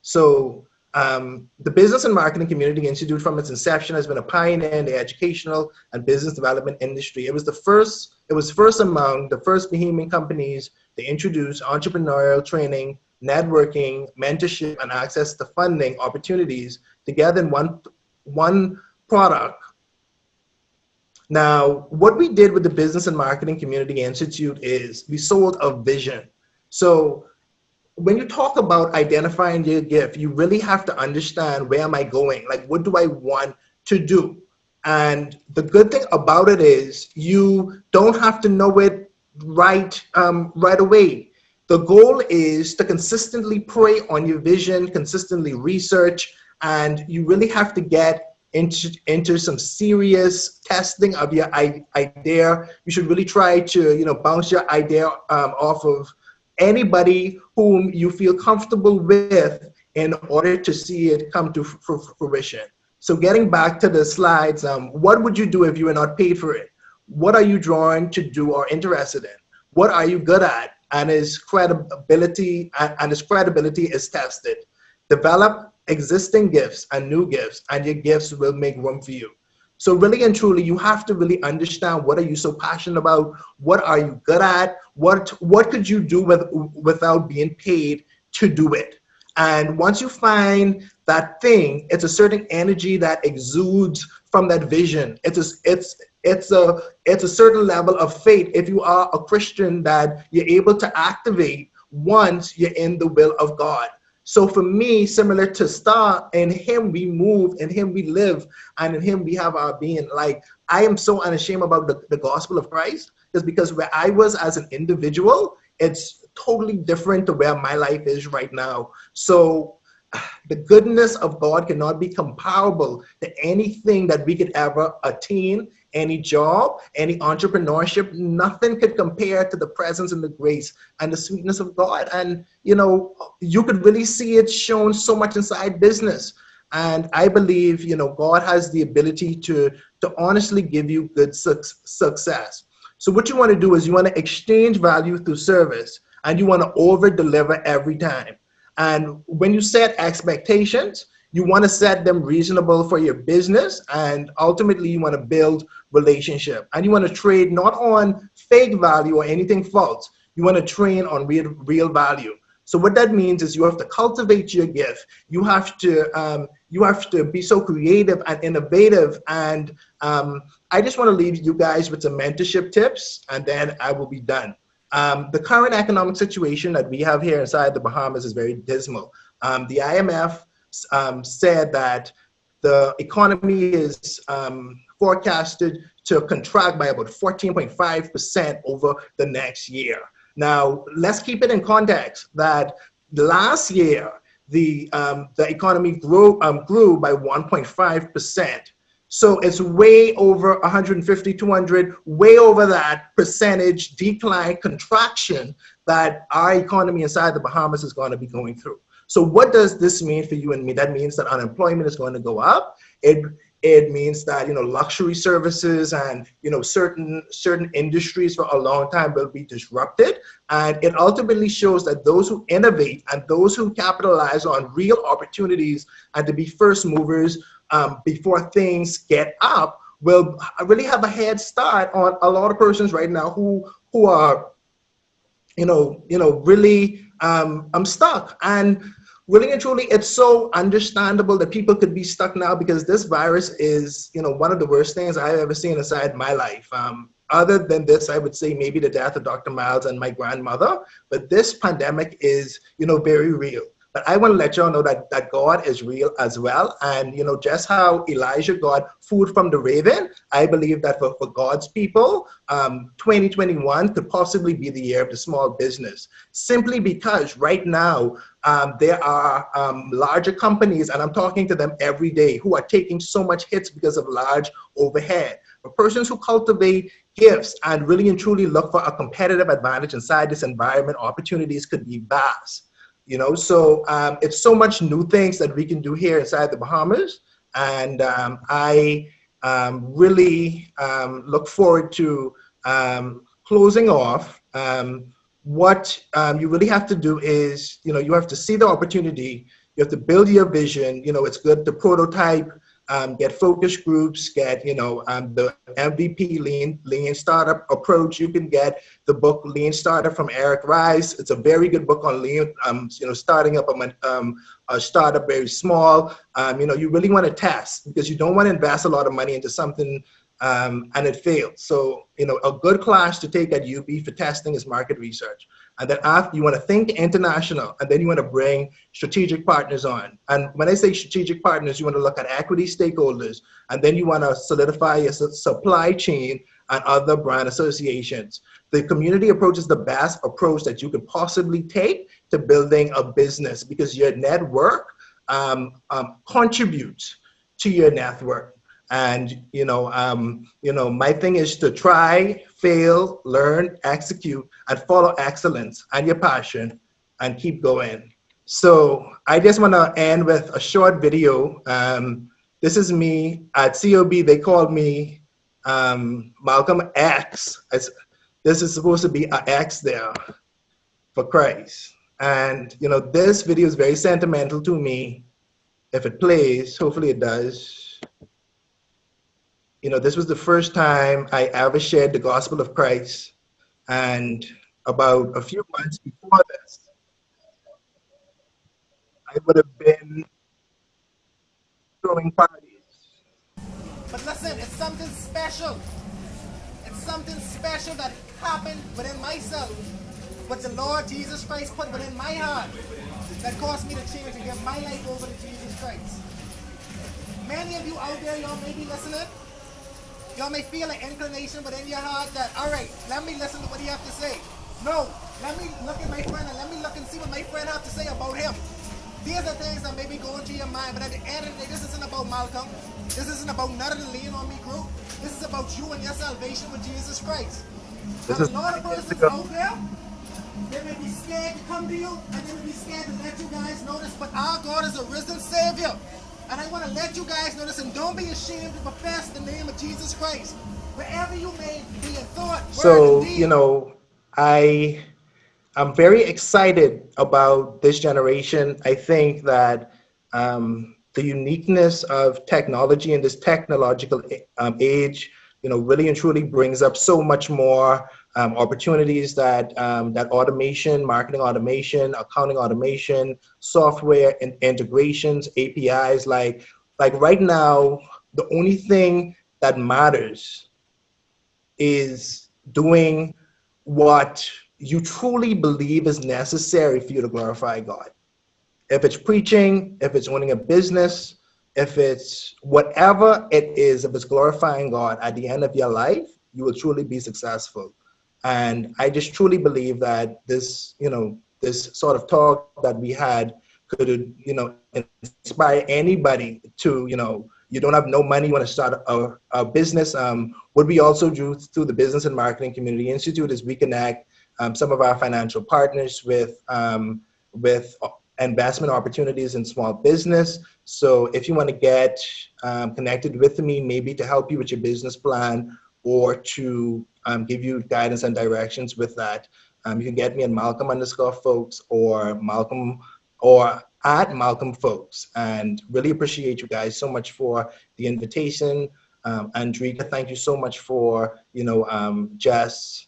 So the Business and Marketing Community Institute from its inception has been a pioneer in the educational and business development industry. It was first among the first Bahamian companies to introduce entrepreneurial training, networking, mentorship, and access to funding opportunities together in one product. Now, what we did with the Business and Marketing Community Institute is we sold a vision. So when you talk about identifying your gift, you really have to understand, where am I going? Like, what do I want to do? And the good thing about it is you don't have to know it right away. The goal is to consistently pray on your vision, consistently research, and you really have to get into some serious testing of your idea. You should really try to, bounce your idea off of anybody whom you feel comfortable with in order to see it come to fruition. So getting back to the slides, what would you do if you were not paid for it? What are you drawn to do or interested in? What are you good at? And its credibility is tested. Develop existing gifts and new gifts, and your gifts will make room for you. So really and truly, you have to really understand, what are you so passionate about? What are you good at? What could you do without being paid to do it? And once you find that thing, it's a certain energy that exudes from that vision. It's a certain level of faith, if you are a Christian, that you're able to activate once you're in the will of God. So for me, similar to Star, in Him we move, in Him we live, and in Him we have our being. Like, I am so unashamed about the gospel of Christ, is because where I was as an individual, it's totally different to where my life is right now. So the goodness of God cannot be comparable to anything that we could ever attain, any job, any entrepreneurship. Nothing could compare to the presence and the grace and the sweetness of God. And, you could really see it shown so much inside business. And I believe, God has the ability to honestly give you good success. So what you want to do is you want to exchange value through service, and you want to over deliver every time. And when you set expectations, you want to set them reasonable for your business, and ultimately you want to build relationship. And you want to trade not on fake value or anything false. You want to trade on real value. So what that means is you have to cultivate your gift. You have to be so creative and innovative. And I just want to leave you guys with some mentorship tips, and then I will be done. The current economic situation that we have here inside the Bahamas is very dismal. The IMF said that the economy is forecasted to contract by about 14.5% over the next year. Now, let's keep it in context that last year, the economy grew by 1.5%. So it's way over 150, 200, way over that percentage decline, contraction that our economy inside the Bahamas is going to be going through. So what does this mean for you and me? That means that unemployment is going to go up. It means that, luxury services and, certain industries for a long time will be disrupted. And it ultimately shows that those who innovate and those who capitalize on real opportunities and to be first movers before things get up will really have a head start on a lot of persons right now who are, really stuck. And really and truly, it's so understandable that people could be stuck now, because this virus is, one of the worst things I've ever seen inside my life. Other than this, I would say maybe the death of Dr. Miles and my grandmother, but this pandemic is, very real. But I want to let y'all know that God is real as well. And, just how Elijah got food from the raven, I believe that for God's people, 2021 could possibly be the year of the small business. Simply because right now, there are larger companies, and I'm talking to them every day, who are taking so much hits because of large overhead. For persons who cultivate gifts and really and truly look for a competitive advantage inside this environment, opportunities could be vast. So it's so much new things that we can do here inside the Bahamas. And I really look forward to closing off. What you really have to do is, you have to see the opportunity. You have to build your vision. It's good to prototype, get focus groups, get, the MVP lean startup approach. You can get the book Lean Startup from Eric Rice. It's a very good book on lean, starting up a startup very small. You really want to test, because you don't want to invest a lot of money into something and it fails. So, a good class to take at UB for testing is market research. And then after, you want to think international, and then you want to bring strategic partners on. And when I say strategic partners, you want to look at equity stakeholders, and then you want to solidify your supply chain and other brand associations. The community approach is the best approach that you could possibly take to building a business, because your network contributes to your network. And, my thing is to try, fail, learn, execute, and follow excellence and your passion and keep going. So I just want to end with a short video. This is me at COB. They called me Malcolm X. This is supposed to be an X there for Christ. And, this video is very sentimental to me. If it plays, hopefully it does. This was the first time I ever shared the gospel of Christ. And about a few months before this, I would have been throwing parties. But listen, it's something special. It's something special that happened within myself, what the Lord Jesus Christ put within my heart, that caused me to change and give my life over to Jesus Christ. Many of you out there, y'all may be listening. Y'all may feel an inclination within your heart that, all right, let me listen to what he has to say. No, let me look at my friend and let me look and see what my friend has to say about him. These are things that may be going through your mind, but at the end of the day, this isn't about Malcolm. This isn't about none of the Lean On Me group. This is about you and your salvation with Jesus Christ. There's a lot of persons out there, they may be scared to come to you, and they may be scared to let you guys know this, but our God is a risen Savior. And I want to let you guys know this, and don't be ashamed to profess the name of Jesus Christ, wherever you may be in thought, word, and deed. I'm very excited about this generation. I think that the uniqueness of technology in this technological age, really and truly brings up so much more opportunities that automation, marketing automation, accounting automation, software and integrations, APIs. Like right now, the only thing that matters is doing what you truly believe is necessary for you to glorify God. If it's preaching, if it's owning a business, if it's whatever it is, if it's glorifying God, at the end of your life, you will truly be successful. And I just truly believe that this, this sort of talk that we had could, inspire anybody to, you don't have no money, you want to start a business. What we also do through the Business and Marketing Community Institute is we connect some of our financial partners with investment opportunities in small business. So if you want to get connected with me, maybe to help you with your business plan or to give you guidance and directions with that, you can get me at Malcolm_Folks or at Malcolm Folks. And really appreciate you guys so much for the invitation. Andrika, thank you so much for, just,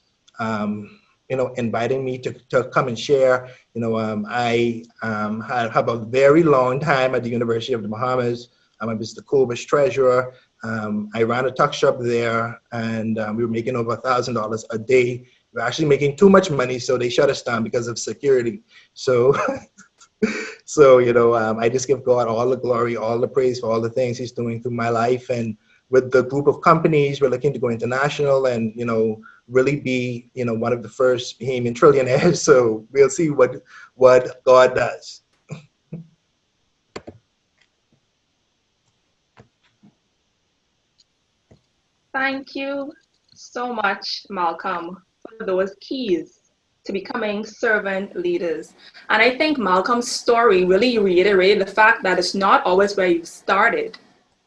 inviting me to come and share. I have a very long time at the University of the Bahamas. I was the Cobus treasurer. I ran a tuck shop there, and we were making over $1,000 a day. We were actually making too much money, so they shut us down because of security. So, I just give God all the glory, all the praise for all the things he's doing through my life. And with the group of companies, we're looking to go international and, really be, one of the first Bahamian trillionaires. So we'll see what God does. Thank you so much, Malcolm, for those keys to becoming servant leaders. And I think Malcolm's story really reiterated the fact that it's not always where you started,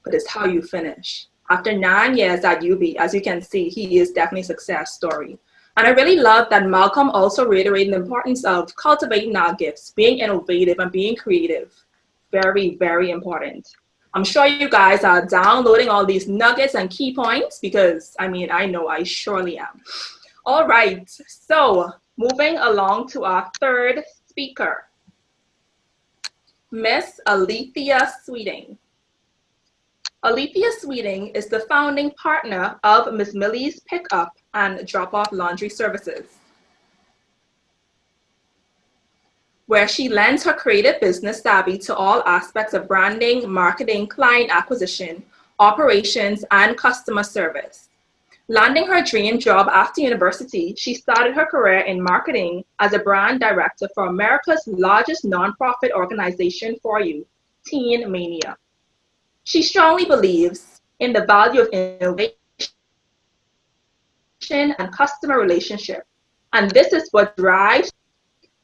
but it's how you finish. After 9 years at UB, as you can see, he is definitely a success story. And I really love that Malcolm also reiterated the importance of cultivating our gifts, being innovative and being creative. Very, very important. I'm sure you guys are downloading all these nuggets and key points because, I mean, I know I surely am. All right, so moving along to our third speaker, Miss Alethea Sweeting. Alethea Sweeting is the founding partner of Miss Millie's Pickup and Drop-Off Laundry Services, where she lends her creative business savvy to all aspects of branding, marketing, client acquisition, operations, and customer service. Landing her dream job after university, she started her career in marketing as a brand director for America's largest nonprofit organization for youth, Teen Mania. She strongly believes in the value of innovation and customer relationship, and this is what drives.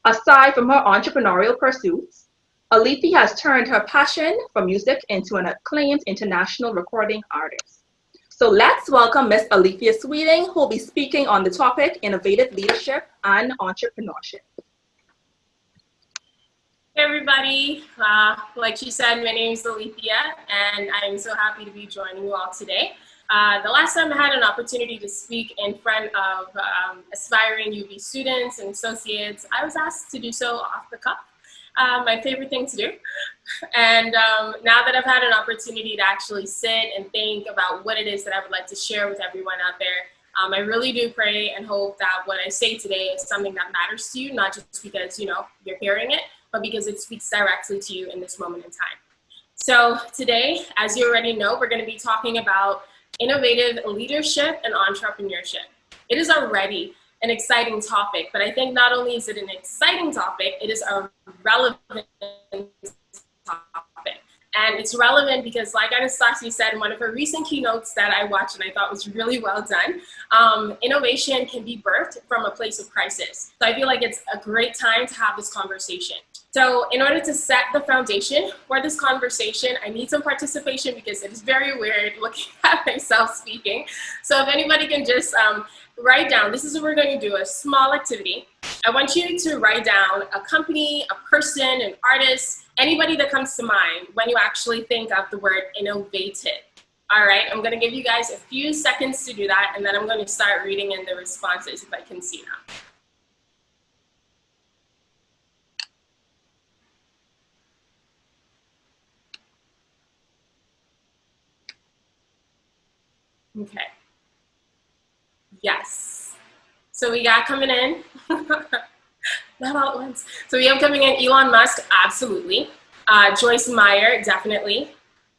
Aside from her entrepreneurial pursuits, Alethea has turned her passion for music into an acclaimed international recording artist. So let's welcome Miss Alethea Sweeting, who will be speaking on the topic Innovative Leadership and Entrepreneurship. Hey everybody, like she said, my name is Alethea, and I'm so happy to be joining you all today. The last time I had an opportunity to speak in front of aspiring UB students and associates, I was asked to do so off the cuff, my favorite thing to do. And now that I've had an opportunity to actually sit and think about what it is that I would like to share with everyone out there, I really do pray and hope that what I say today is something that matters to you, not just because, you know, you're hearing it, but because it speaks directly to you in this moment in time. So today, as you already know, we're going to be talking about innovative leadership and entrepreneurship. It is already an exciting topic, but I think not only is it an exciting topic, it is a relevant topic. And it's relevant because, like Anastasia said in one of her recent keynotes that I watched and I thought was really well done, innovation can be birthed from a place of crisis. So I feel like it's a great time to have this conversation. So in order to set the foundation for this conversation, I need some participation because it is very weird looking at myself speaking. So if anybody can just write down, this is what we're going to do, a small activity. I want you to write down a company, a person, an artist, anybody that comes to mind when you actually think of the word innovative. All right, I'm going to give you guys a few seconds to do that, and then I'm going to start reading in the responses if I can see now. Okay. Yes. So we got coming in, not all at once. So we have coming in Elon Musk, absolutely. Joyce Meyer, definitely.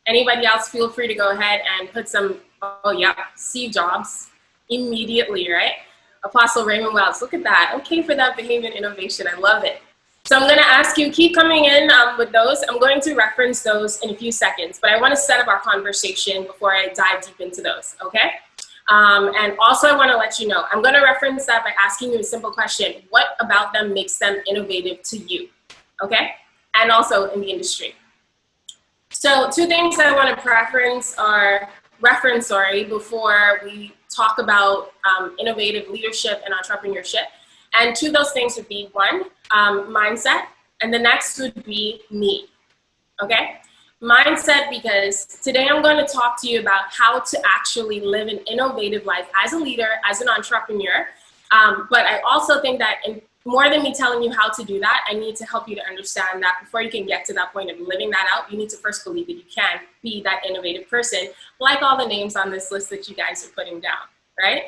Anybody else, feel free to go ahead and put some, oh yeah, Steve Jobs, immediately, right? Apostle Raymond Wells, look at that. Okay for that behavior innovation, I love it. So I'm gonna ask you, keep coming in with those. I'm going to reference those in a few seconds, but I wanna set up our conversation before I dive deep into those, okay? And also I wanna let you know, I'm gonna reference that by asking you a simple question. What about them makes them innovative to you, okay? And also in the industry. So two things I wanna reference, before we talk about innovative leadership and entrepreneurship. And two of those things would be one, mindset, and the next would be need, okay? Mindset, because today I'm going to talk to you about how to actually live an innovative life as a leader, as an entrepreneur. But I also think that more than me telling you how to do that, I need to help you to understand that before you can get to that point of living that out, you need to first believe that you can be that innovative person, like all the names on this list that you guys are putting down, right?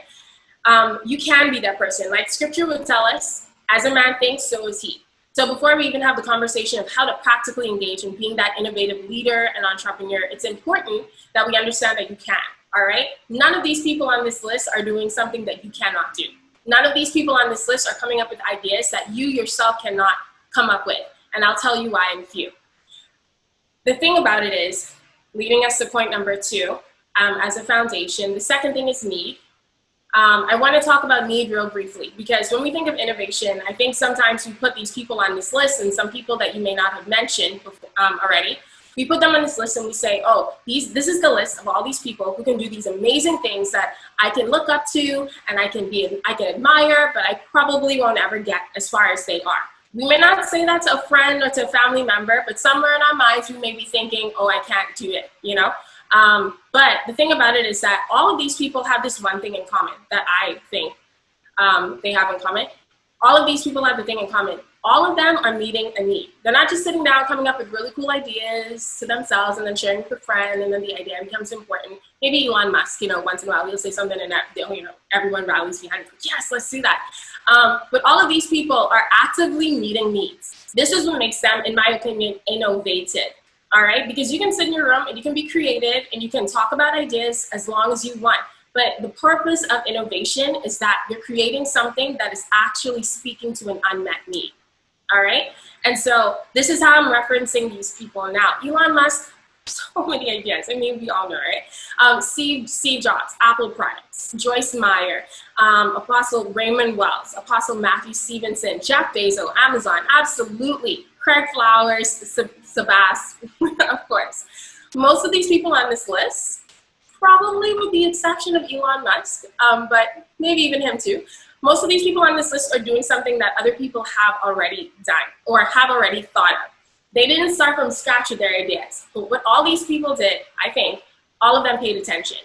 You can be that person. Like scripture would tell us, as a man thinks, so is he. So before we even have the conversation of how to practically engage in being that innovative leader and entrepreneur, it's important that we understand that you can, all right? None of these people on this list are doing something that you cannot do. None of these people on this list are coming up with ideas that you yourself cannot come up with. And I'll tell you why in a few. The thing about it is, leading us to point number two, as a foundation, the second thing is need. I want to talk about need real briefly, because when we think of innovation, I think sometimes we put these people on this list and some people that you may not have mentioned before, already, We put them on this list and we say, oh, this is the list of all these people who can do these amazing things that I can look up to and I can admire, but I probably won't ever get as far as they are. We may not say that to a friend or to a family member, but somewhere in our minds, we may be thinking, oh, I can't do it, you know? But the thing about it is that all of these people have this one thing in common that I think they have in common. All of these people have the thing in common. All of them are meeting a need. They're not just sitting down coming up with really cool ideas to themselves and then sharing with a friend, and then the idea becomes important. Maybe Elon Musk, you know, once in a while he'll say something and you know, everyone rallies behind it. Yes, let's do that. But all of these people are actively meeting needs. This is what makes them, in my opinion, innovative. All right, because you can sit in your room and you can be creative and you can talk about ideas as long as you want. But the purpose of innovation is that you're creating something that is actually speaking to an unmet need. All right, and so this is how I'm referencing these people now. Elon Musk, so many ideas. I mean, we all know, right? Steve Jobs, Apple products. Joyce Meyer, Apostle Raymond Wells, Apostle Matthew Stevenson, Jeff Bezos, Amazon, absolutely. Craig Flowers, Sebastian, of course. Most of these people on this list, probably with the exception of Elon Musk, but maybe even him too, most of these people on this list are doing something that other people have already done or have already thought of. They didn't start from scratch with their ideas, but what all these people did, I think, all of them paid attention.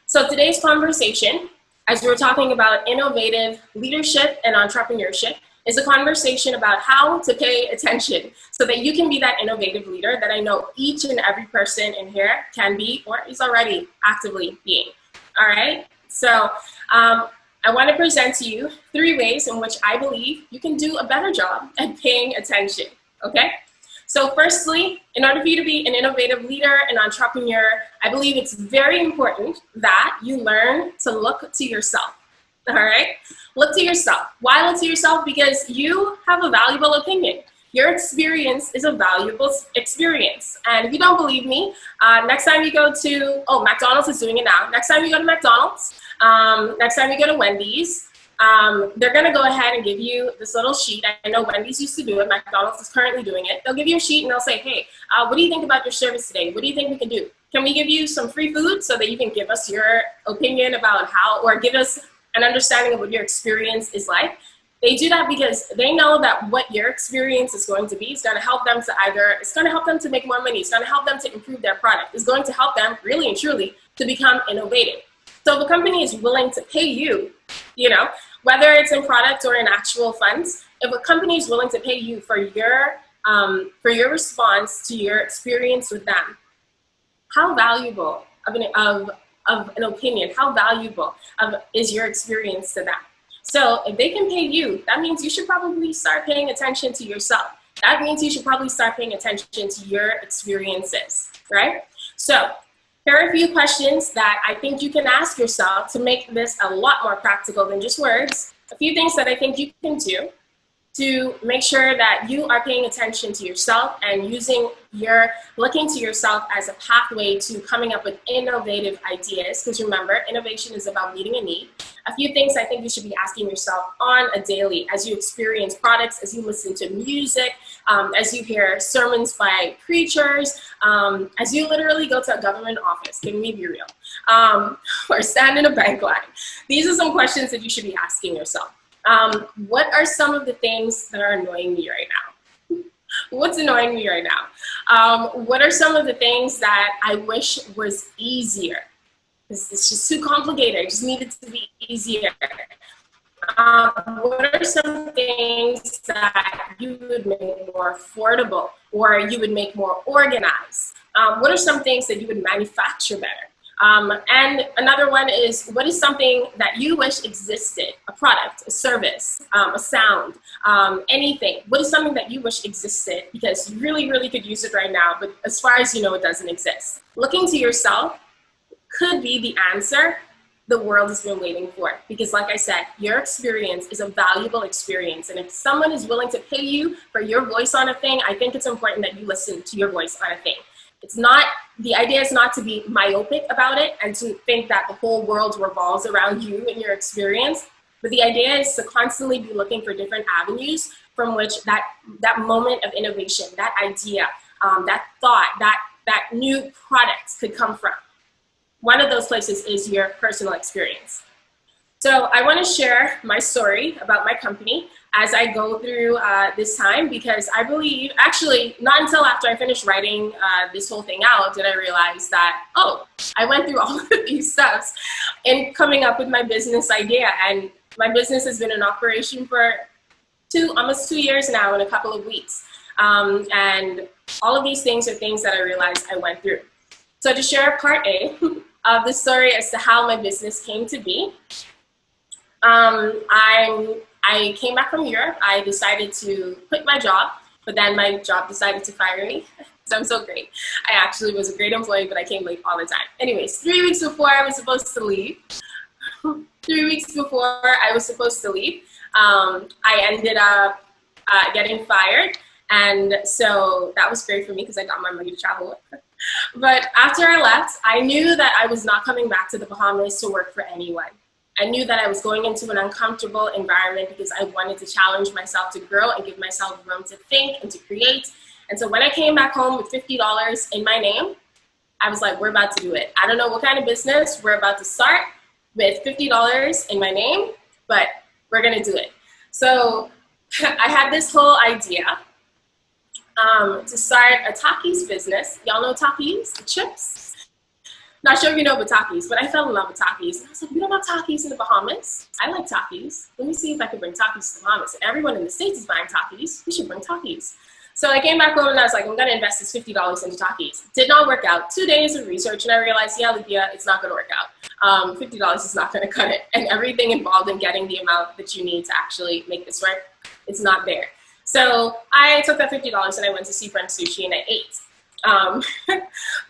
So today's conversation, as we're talking about innovative leadership and entrepreneurship, is a conversation about how to pay attention so that you can be that innovative leader that I know each and every person in here can be or is already actively being. All right? So I want to present to you 3 ways in which I believe you can do a better job at paying attention. Okay? So firstly, in order for you to be an innovative leader, an entrepreneur, I believe it's very important that you learn to look to yourself. All right? Look to yourself. Why look to yourself? Because you have a valuable opinion. Your experience is a valuable experience. And if you don't believe me, next time you go to, McDonald's is doing it now. Next time you go to McDonald's, next time you go to Wendy's, they're going to go ahead and give you this little sheet. I know Wendy's used to do it. McDonald's is currently doing it. They'll give you a sheet and they'll say, hey, what do you think about your service today? What do you think we can do? Can we give you some free food so that you can give us your opinion about how, or give us an understanding of what your experience is like? They do that because they know that what your experience is going to be is going to help them to it's going to help them to make more money. It's going to help them to improve their product. It's going to help them really and truly to become innovative. So if a company is willing to pay you, you know, whether it's in product or in actual funds, if a company is willing to pay you for your response to your experience with them, how valuable of an opinion, how valuable is your experience to them? So if they can pay you, that means you should probably start paying attention to yourself. That means you should probably start paying attention to your experiences, right? So here are a few questions that I think you can ask yourself to make this a lot more practical than just words. A few things that I think you can do to make sure that you are paying attention to yourself and looking to yourself as a pathway to coming up with innovative ideas. Because remember, innovation is about meeting a need. A few things I think you should be asking yourself on a daily as you experience products, as you listen to music, as you hear sermons by preachers, as you literally go to a government office, can we be real, or stand in a bank line. These are some questions that you should be asking yourself. What are some of the things that are annoying me right now? What's annoying me right now? What are some of the things that I wish was easier? It's just too complicated. I just need it to be easier. What are some things that you would make more affordable or you would make more organized? What are some things that you would manufacture better? And another one is, what is something that you wish existed? A product, a service, a sound, anything. What is something that you wish existed because you really, really could use it right now, but as far as you know, it doesn't exist? Looking to yourself could be the answer the world has been waiting for. Because like I said, your experience is a valuable experience. And if someone is willing to pay you for your voice on a thing, I think it's important that you listen to your voice on a thing. The idea is not to be myopic about it and to think that the whole world revolves around you and your experience. But the idea is to constantly be looking for different avenues from which that moment of innovation, that idea, that thought, that new products could come from. One of those places is your personal experience. So I want to share my story about my company as I go through this time, because I believe, actually, not until after I finished writing this whole thing out did I realize that, oh, I went through all of these steps in coming up with my business idea. And my business has been in operation for almost 2 years now in a couple of weeks. And all of these things are things that I realized I went through. So to share part A of the story as to how my business came to be, I came back from Europe. I decided to quit my job, but then my job decided to fire me. So I'm so great. I actually was a great employee, but I came late all the time. Anyways, 3 weeks before I was supposed to leave, I ended up getting fired. And so that was great for me because I got my money to travel with. But after I left, I knew that I was not coming back to the Bahamas to work for anyone. I knew that I was going into an uncomfortable environment because I wanted to challenge myself to grow and give myself room to think and to create. And so when I came back home with $50 in my name, I was like, we're about to do it. I don't know what kind of business we're about to start with $50 in my name, but we're going to do it. So I had this whole idea to start a Takis business. Y'all know Takis, the chips? Not sure if you know about Takis, but I fell in love with Takis. And I was like, we don't have Takis in the Bahamas. I like Takis. Let me see if I can bring Takis to the Bahamas. And everyone in the States is buying Takis. We should bring Takis. So I came back home and I was like, I'm going to invest this $50 into Takis. Did not work out. 2 days of research and I realized, yeah, Lydia, it's not going to work out. $50 is not going to cut it. And everything involved in getting the amount that you need to actually make this work, it's not there. So I took that $50 and I went to Seafront Sushi and I ate.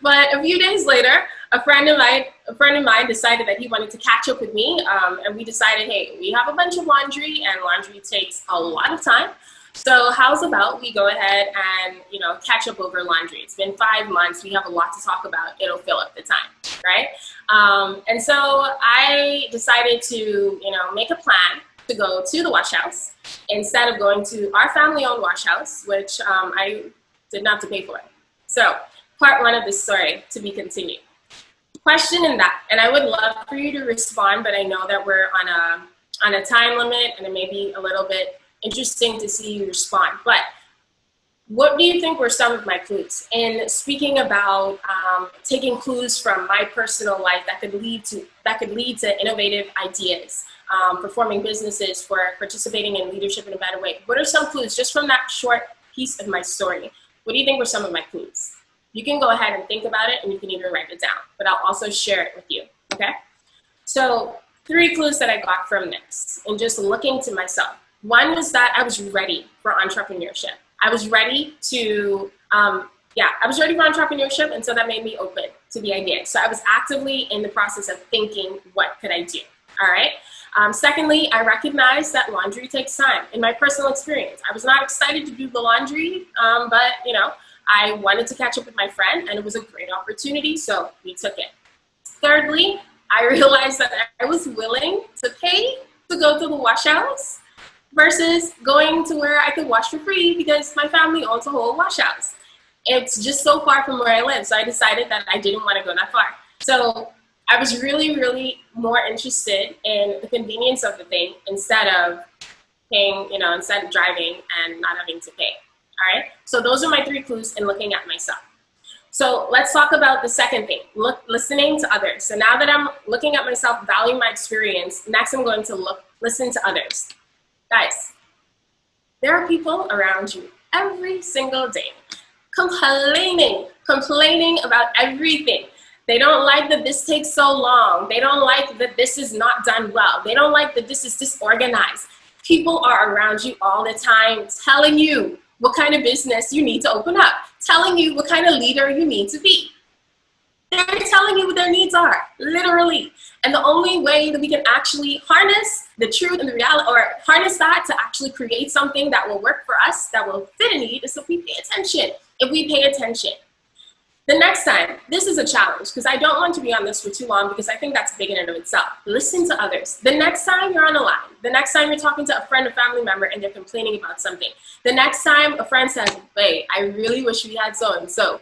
But a few days later, a friend of mine decided that he wanted to catch up with me, and we decided, hey, we have a bunch of laundry, and laundry takes a lot of time. So how's about we go ahead and catch up over laundry? It's been 5 months. We have a lot to talk about. It'll fill up the time, right? And so I decided to make a plan to go to the wash house instead of going to our family-owned wash house, which I did not have to pay for. So part 1 of this story to be continued. Question in that, and I would love for you to respond, but I know that we're on a time limit and it may be a little bit interesting to see you respond. But what do you think were some of my clues in speaking about taking clues from my personal life that could lead to innovative ideas, performing businesses, for participating in leadership in a better way? What are some clues just from that short piece of my story? What do you think were some of my clues? You can go ahead and think about it, and you can even write it down, but I'll also share it with you, okay? So 3 clues that I got from this and just looking to myself. 1 was that I was ready for entrepreneurship. I was ready for entrepreneurship, and so that made me open to the idea. So I was actively in the process of thinking, what could I do, all right? Secondly, I recognized that laundry takes time. In my personal experience, I was not excited to do the laundry, but I wanted to catch up with my friend, and it was a great opportunity, so we took it. Thirdly, I realized that I was willing to pay to go to the wash house versus going to where I could wash for free because my family owns a whole wash house. It's just so far from where I live, so I decided that I didn't want to go that far. So I was really, really more interested in the convenience of the thing instead of paying, instead of driving and not having to pay. All right, so those are my 3 clues in looking at myself. So let's talk about the second thing, listening to others. So now that I'm looking at myself, valuing my experience, next I'm going to listen to others. Guys, there are people around you every single day complaining about everything. They don't like that this takes so long. They don't like that this is not done well. They don't like that this is disorganized. People are around you all the time telling you what kind of business you need to open up, telling you what kind of leader you need to be. They're telling you what their needs are, literally. And the only way that we can actually harness the truth and the reality, or harness that to actually create something that will work for us, that will fit a need, is if we pay attention. If we pay attention. The next time, this is a challenge because I don't want to be on this for too long because I think that's big in and of itself. Listen to others. The next time you're on a line, the next time you're talking to a friend or family member and they're complaining about something, the next time a friend says, "Wait, I really wish we had so-and-so,"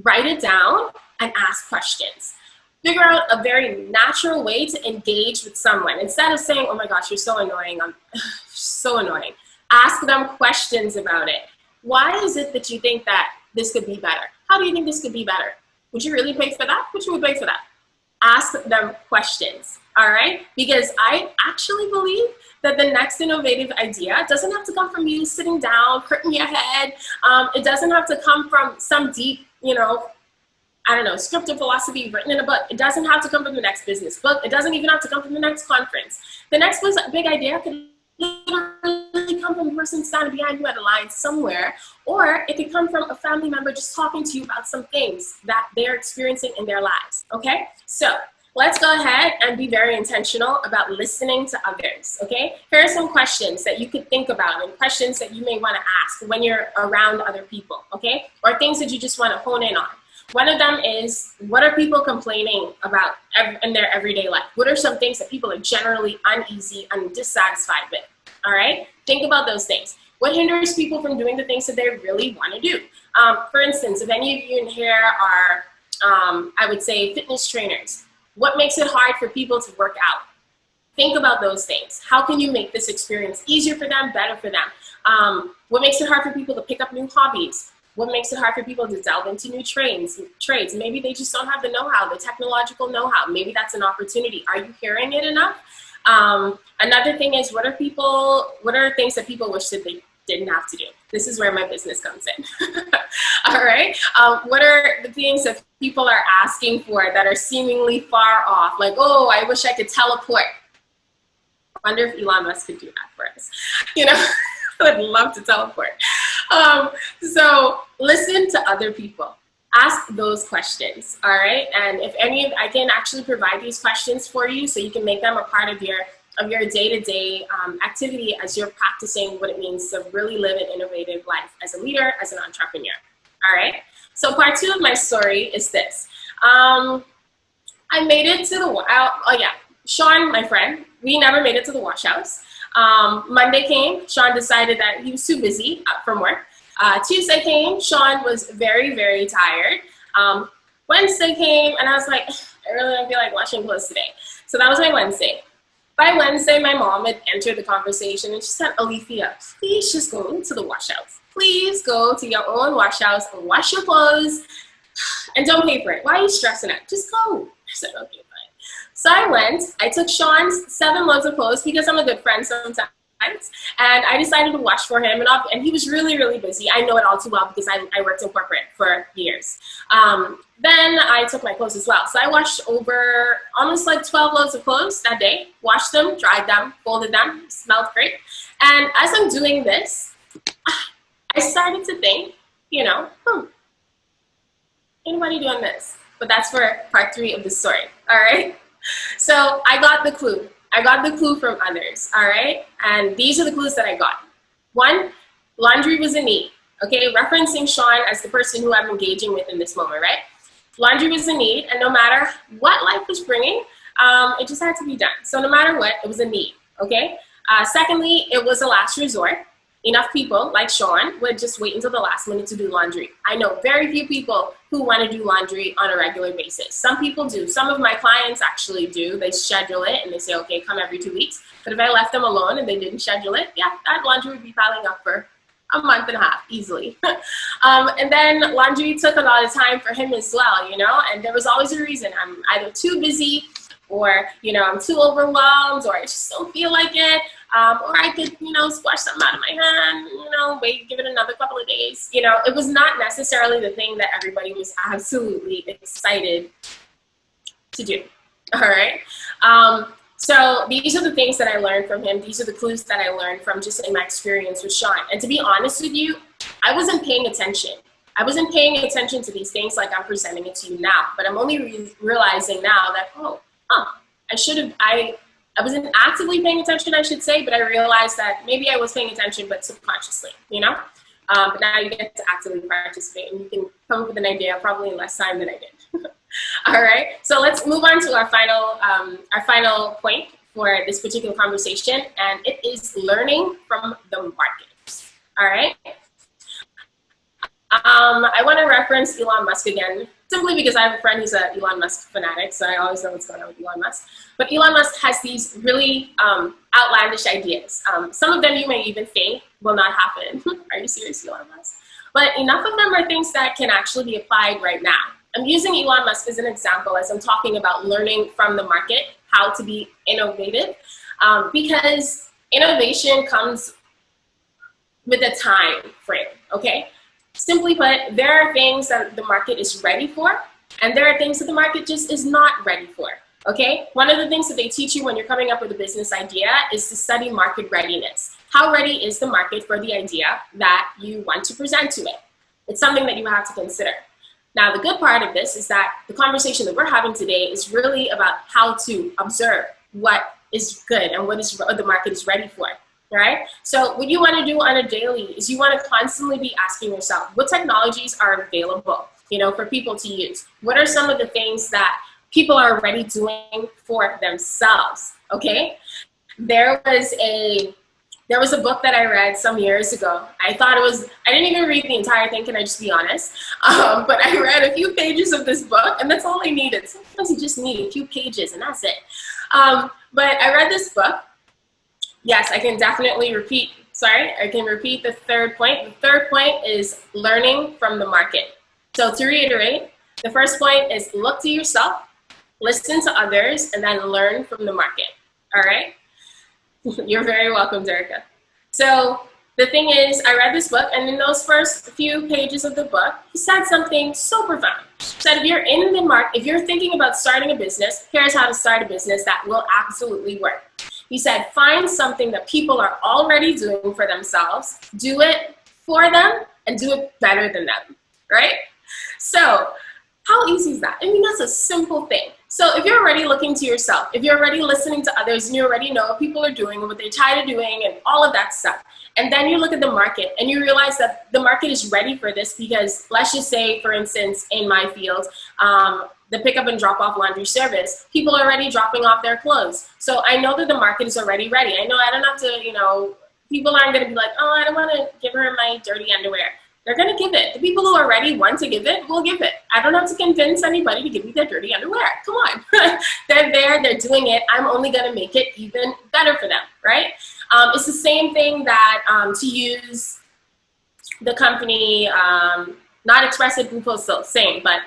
write it down and ask questions. Figure out a very natural way to engage with someone. Instead of saying, "Oh my gosh, you're so annoying, I'm so annoying," ask them questions about it. Why is it that you think that this could be better? How do you think this could be better? Would you really pay for that? Would you pay for that? Ask them questions, all right? Because I actually believe that the next innovative idea doesn't have to come from you sitting down, hurting your head. It doesn't have to come from some deep, scripted philosophy written in a book. It doesn't have to come from the next business book. It doesn't even have to come from the next conference. The next big idea could literally come from the person standing behind you at a line somewhere, or it could come from a family member just talking to you about some things that they're experiencing in their lives, okay? So let's go ahead and be very intentional about listening to others, okay? Here are some questions that you could think about and questions that you may want to ask when you're around other people, okay? Or things that you just want to hone in on. One of them is, what are people complaining about in their everyday life? What are some things that people are generally uneasy and dissatisfied with? All right? Think about those things. What hinders people from doing the things that they really want to do? For instance, if any of you in here are, I would say, fitness trainers, what makes it hard for people to work out? Think about those things. How can you make this experience easier for them, better for them? What makes it hard for people to pick up new hobbies? What makes it hard for people to delve into new trades? Maybe they just don't have the know-how, the technological know-how. Maybe that's an opportunity. Are you hearing it enough? Another thing is, what are things that people wish that they didn't have to do? This is where my business comes in. All right. What are the things that people are asking for that are seemingly far off? Like, oh, I wish I could teleport. I wonder if Elon Musk could do that for us. I would love to teleport. So listen to other people. Ask those questions, all right? And if I can actually provide these questions for you so you can make them a part of your day-to-day activity as you're practicing what it means to really live an innovative life as a leader, as an entrepreneur, all right? So part 2 of my story is this. I made it to Sean, my friend, we never made it to the wash house. Monday came, Sean decided that he was too busy from work. Tuesday came, Sean was very, very tired. Wednesday came, and I was like, I really don't feel like washing clothes today. So that was my Wednesday. By Wednesday, my mom had entered the conversation, and she said, "Alethea, please just go to the wash house. Please go to your own wash house and wash your clothes, and don't pay for it. Why are you stressing out? Just go." I said, "Okay, fine." So I went. I took Sean's 7 loads of clothes because I'm a good friend sometimes. And I decided to wash for him, and he was really, really busy. I know it all too well because I worked in corporate for years. Then I took my clothes as well. So I washed over almost like 12 loads of clothes that day, washed them, dried them, folded them, smelled great. And as I'm doing this, I started to think, anybody doing this? But that's for part 3 of the story, all right? So I got the clue. I got the clue from others, all right? And these are the clues that I got. 1, laundry was a need, okay? Referencing Sean as the person who I'm engaging with in this moment, right? Laundry was a need, and no matter what life was bringing, it just had to be done. So no matter what, it was a need, okay? Secondly, it was a last resort. Enough people, like Sean, would just wait until the last minute to do laundry. I know very few people who want to do laundry on a regular basis. Some people do. Some of my clients actually do. They schedule it and they say, okay, come every 2 weeks. But if I left them alone and they didn't schedule it, yeah, that laundry would be piling up for a month and a half, easily. And then laundry took a lot of time for him as well, and there was always a reason. I'm either too busy, or, I'm too overwhelmed, or I just don't feel like it. Or I could, squash something out of my hand, wait, give it another couple of days. It was not necessarily the thing that everybody was absolutely excited to do, all right? So these are the things that I learned from him. These are the clues that I learned from just in my experience with Sean. And to be honest with you, I wasn't paying attention. I wasn't paying attention to these things like I'm presenting it to you now, but I'm only realizing now that, I wasn't actively paying attention, I should say, but I realized that maybe I was paying attention, but subconsciously, But now you get to actively participate, and you can come up with an idea probably in less time than I did. All right, so let's move on to our final point for this particular conversation, and it is learning from the market. All right. I want to reference Elon Musk again, simply because I have a friend who's an Elon Musk fanatic, so I always know what's going on with Elon Musk. But Elon Musk has these really outlandish ideas. Some of them you may even think will not happen. Are you serious, Elon Musk? But enough of them are things that can actually be applied right now. I'm using Elon Musk as an example as I'm talking about learning from the market, how to be innovative, because innovation comes with a time frame, okay? Simply put, there are things that the market is ready for, and there are things that the market just is not ready for, okay? One of the things that they teach you when you're coming up with a business idea is to study market readiness. How ready is the market for the idea that you want to present to it? It's something that you have to consider. Now, the good part of this is that the conversation that we're having today is really about how to observe what is good and what the market is ready for. Right? So what you want to do on a daily is you want to constantly be asking yourself, what technologies are available, for people to use? What are some of the things that people are already doing for themselves? Okay? There was a book that I read some years ago. I didn't even read the entire thing, can I just be honest? But I read a few pages of this book, and that's all I needed. Sometimes you just need a few pages, and that's it. But I read this book. Yes, I can definitely repeat the third point. The third point is learning from the market. So to reiterate, the first point is look to yourself, listen to others, and then learn from the market. All right? You're very welcome, Derica. So the thing is, I read this book, and in those first few pages of the book, he said something so profound. He said, if you're thinking about starting a business, here's how to start a business that will absolutely work. He said, find something that people are already doing for themselves, do it for them, and do it better than them, right? So how easy is that? I mean, that's a simple thing. So if you're already looking to yourself, if you're already listening to others, and you already know what people are doing and what they're tired of doing and all of that stuff, and then you look at the market and you realize that the market is ready for this because, let's just say, for instance, in my field, the pickup and drop off laundry service, people are already dropping off their clothes. So I know that the market is already ready. I know I don't have to, people aren't going to be like, oh, I don't want to give her my dirty underwear. They're going to give it. The people who already want to give it will give it. I don't have to convince anybody to give me their dirty underwear. Come on. They're there. They're doing it. I'm only going to make it even better for them, right? It's the same thing that to use the company, not Expressive, Blue Postal, same, but,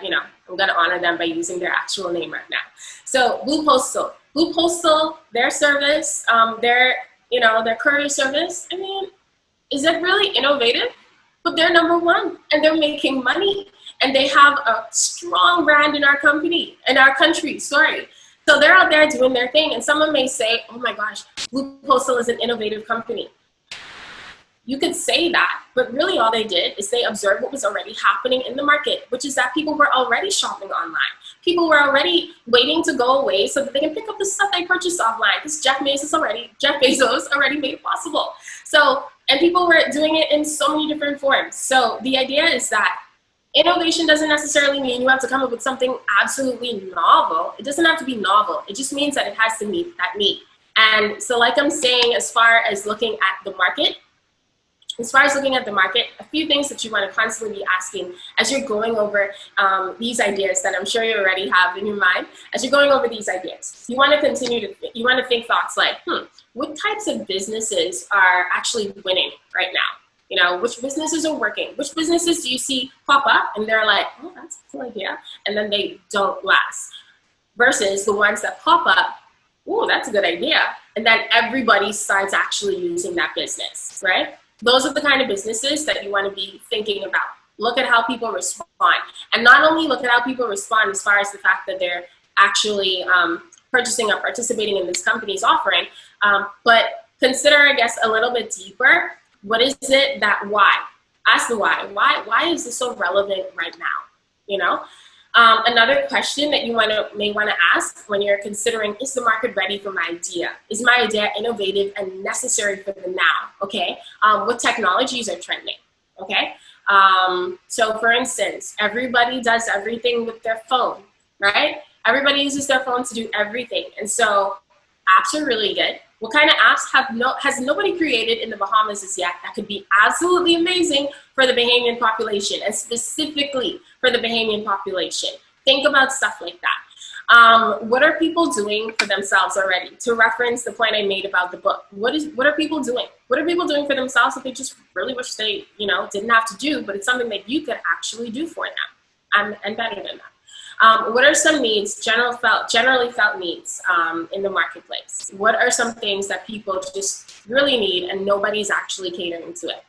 I'm going to honor them by using their actual name right now. So Blue Postal, their service, their courier service, I mean, is it really innovative? But they're number one, and they're making money, and they have a strong brand in our country, So they're out there doing their thing, and someone may say, oh my gosh, Blue Postal is an innovative company. You could say that, but really all they did is they observed what was already happening in the market, which is that people were already shopping online. People were already waiting to go away so that they can pick up the stuff they purchased offline, because Jeff Bezos already made it possible. So, and people were doing it in so many different forms. So the idea is that innovation doesn't necessarily mean you have to come up with something absolutely novel. It doesn't have to be novel. It just means that it has to meet that need. And so like I'm saying, as far as looking at the market, a few things that you want to constantly be asking as you're going over these ideas that I'm sure you already have in your mind. As you're going over these ideas, you want to think thoughts like, what types of businesses are actually winning right now? Which businesses are working? Which businesses do you see pop up and they're like, oh, that's a cool idea, and then they don't last? Versus the ones that pop up, oh, that's a good idea, and then everybody starts actually using that business, right? Those are the kind of businesses that you want to be thinking about. Look at how people respond. And not only look at how people respond as far as the fact that they're actually purchasing or participating in this company's offering, but consider, I guess, a little bit deeper. What is it that why? Ask the why. Why is this so relevant right now? Another question that you may want to ask when you're considering, is the market ready for my idea? Is my idea innovative and necessary for the now? Okay. What technologies are trending? Okay. So for instance, everybody does everything with their phone, right? Everybody uses their phone to do everything. And so apps are really good. What kind of apps has nobody created in the Bahamas as yet that could be absolutely amazing for the Bahamian population, and specifically for the Bahamian population? Think about stuff like that. What are people doing for themselves already? To reference the point I made about the book, what are people doing? What are people doing for themselves that they just really wish they, didn't have to do, but it's something that you could actually do for them, and better than that. What are some needs, generally felt needs in the marketplace? What are some things that people just really need and nobody's actually catering to it?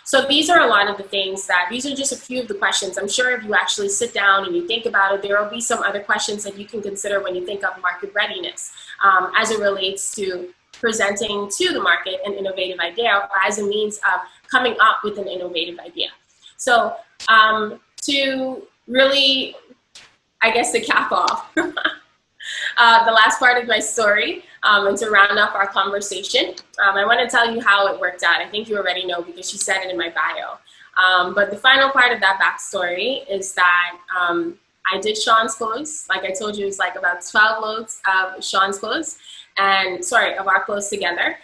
So these are a lot of the things these are just a few of the questions. I'm sure if you actually sit down and you think about it, there will be some other questions that you can consider when you think of market readiness as it relates to presenting to the market an innovative idea, or as a means of coming up with an innovative idea. So to really, I guess, to cap off the last part of my story and to round up our conversation, I want to tell you how it worked out. I think you already know because she said it in my bio. But the final part of that backstory is that I did Sean's clothes. Like I told you, it was like about 12 loads of Sean's clothes, of our clothes together.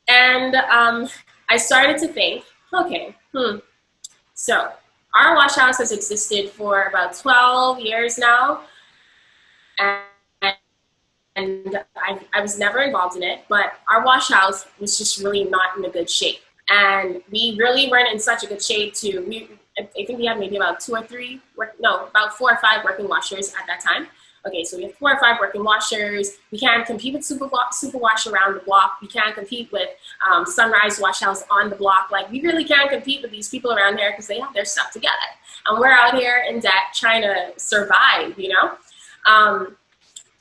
And I started to think, okay, so our wash house has existed for about 12 years now, and I was never involved in it, but our wash house was just really not in a good shape. And we really weren't in such a good shape I think we had maybe about about 4 or 5 working washers at that time. Okay, so we have 4 or 5 working washers. We can't compete with Super Wash around the block. We can't compete with Sunrise Wash House on the block. Like, we really can't compete with these people around here because they have their stuff together. And we're out here in debt trying to survive,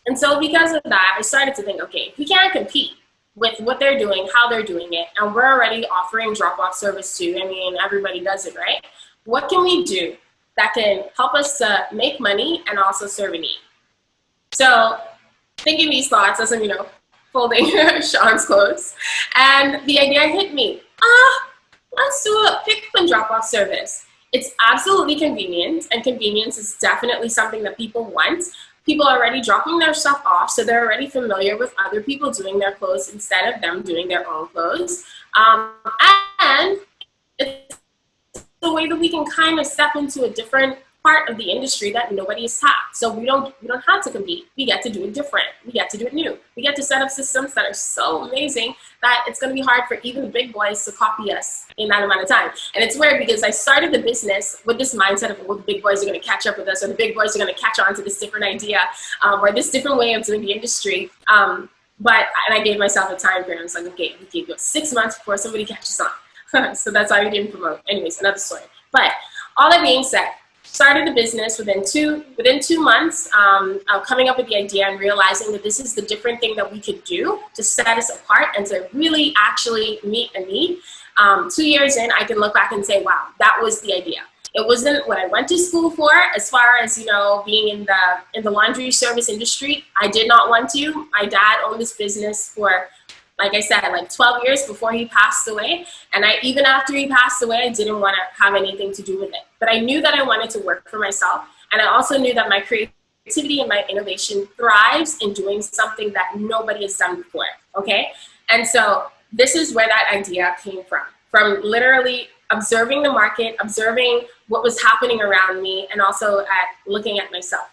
And so because of that, I started to think, okay, if we can't compete with what they're doing, how they're doing it, and we're already offering drop-off service too, everybody does it, right? What can we do that can help us to make money and also serve a need? So thinking these thoughts as I'm, folding Sean's clothes, and the idea hit me. Let's do a pick up and drop off service. It's absolutely convenient, and convenience is definitely something that people want. People are already dropping their stuff off, so they're already familiar with other people doing their clothes instead of them doing their own clothes. And it's the way that we can kind of step into a different part of the industry that nobody has tapped. So we don't have to compete. We get to do it different. We get to do it new. We get to set up systems that are so amazing that it's going to be hard for even the big boys to copy us in that amount of time. And it's weird because I started the business with this mindset of, well, the big boys are going to catch up with us, or the big boys are going to catch on to this different idea or this different way of doing the industry. And I gave myself a time frame. I was like, okay, we can go 6 months before somebody catches on. So that's why we didn't promote. Anyways, another story. But all that being said, started the business within 2 months of coming up with the idea and realizing that this is the different thing that we could do to set us apart and to really actually meet a need. 2 years in, I can look back and say, wow, that was the idea. It wasn't what I went to school for. As far as, being in the laundry service industry, I did not want to. My dad owned this business for, like I said, like 12 years before he passed away. And even after he passed away, I didn't want to have anything to do with it. But I knew that I wanted to work for myself. And I also knew that my creativity and my innovation thrives in doing something that nobody has done before, okay? And so this is where that idea came from literally observing the market, observing what was happening around me, and also at looking at myself.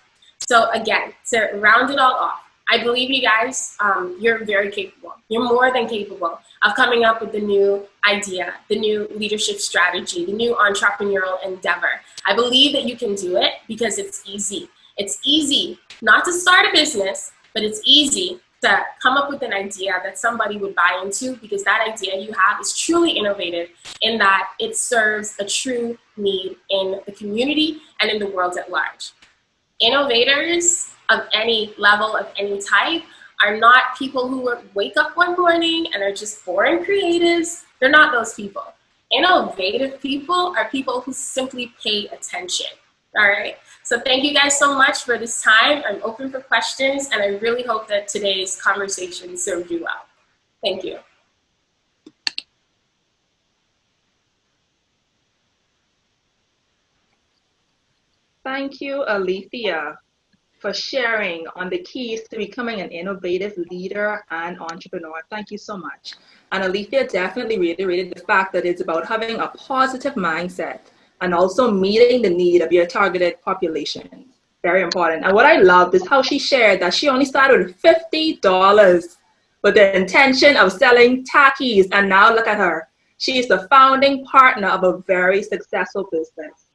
So again, to round it all off, I believe you guys, you're very capable. You're more than capable of coming up with the new idea, the new leadership strategy, the new entrepreneurial endeavor. I believe that you can do it because it's easy. It's easy not to start a business, but it's easy to come up with an idea that somebody would buy into, because that idea you have is truly innovative in that it serves a true need in the community and in the world at large. Innovators of any level, of any type, are not people who wake up one morning and are just boring creatives. They're not those people. Innovative people are people who simply pay attention. All right. So thank you guys so much for this time. I'm open for questions, and I really hope that today's conversation served you well. Thank you. Thank you, Alethea, for sharing on the keys to becoming an innovative leader and entrepreneur. Thank you so much. And Alethea definitely reiterated the fact that it's about having a positive mindset and also meeting the need of your targeted population. Very important. And what I loved is how she shared that she only started with $50 with the intention of selling Takis. And now look at her. She is the founding partner of a very successful business.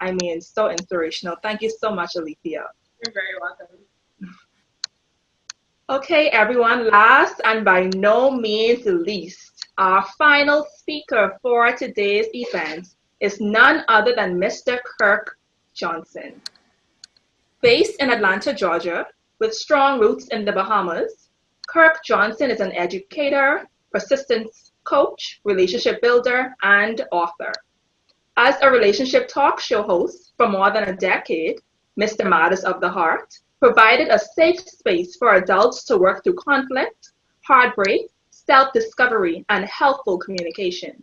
I mean, so inspirational. Thank you so much, Alethea. You're very welcome. Okay, everyone, last and by no means least, our final speaker for today's event is none other than Mr. Kirk Johnson. Based in Atlanta, Georgia, with strong roots in the Bahamas, Kirk Johnson is an educator, persistence coach, relationship builder, and author. As a relationship talk show host for more than a decade, Mr. Matters of the Heart provided a safe space for adults to work through conflict, heartbreak, self-discovery, and helpful communication.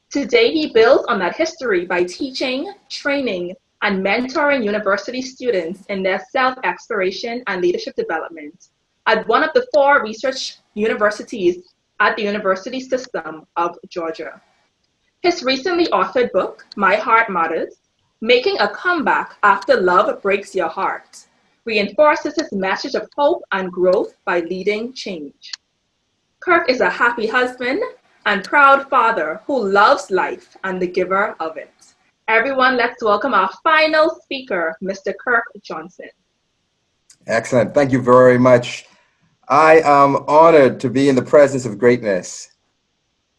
Today, he builds on that history by teaching, training, and mentoring university students in their self-exploration and leadership development at one of the 4 research universities at the University System of Georgia. His recently authored book, My Heart Matters, Making a Comeback After Love Breaks Your Heart, reinforces his message of hope and growth by leading change. Kirk is a happy husband and proud father who loves life and the giver of it. Everyone, let's welcome our final speaker, Mr. Kirk Johnson. Excellent. Thank you very much. I am honored to be in the presence of greatness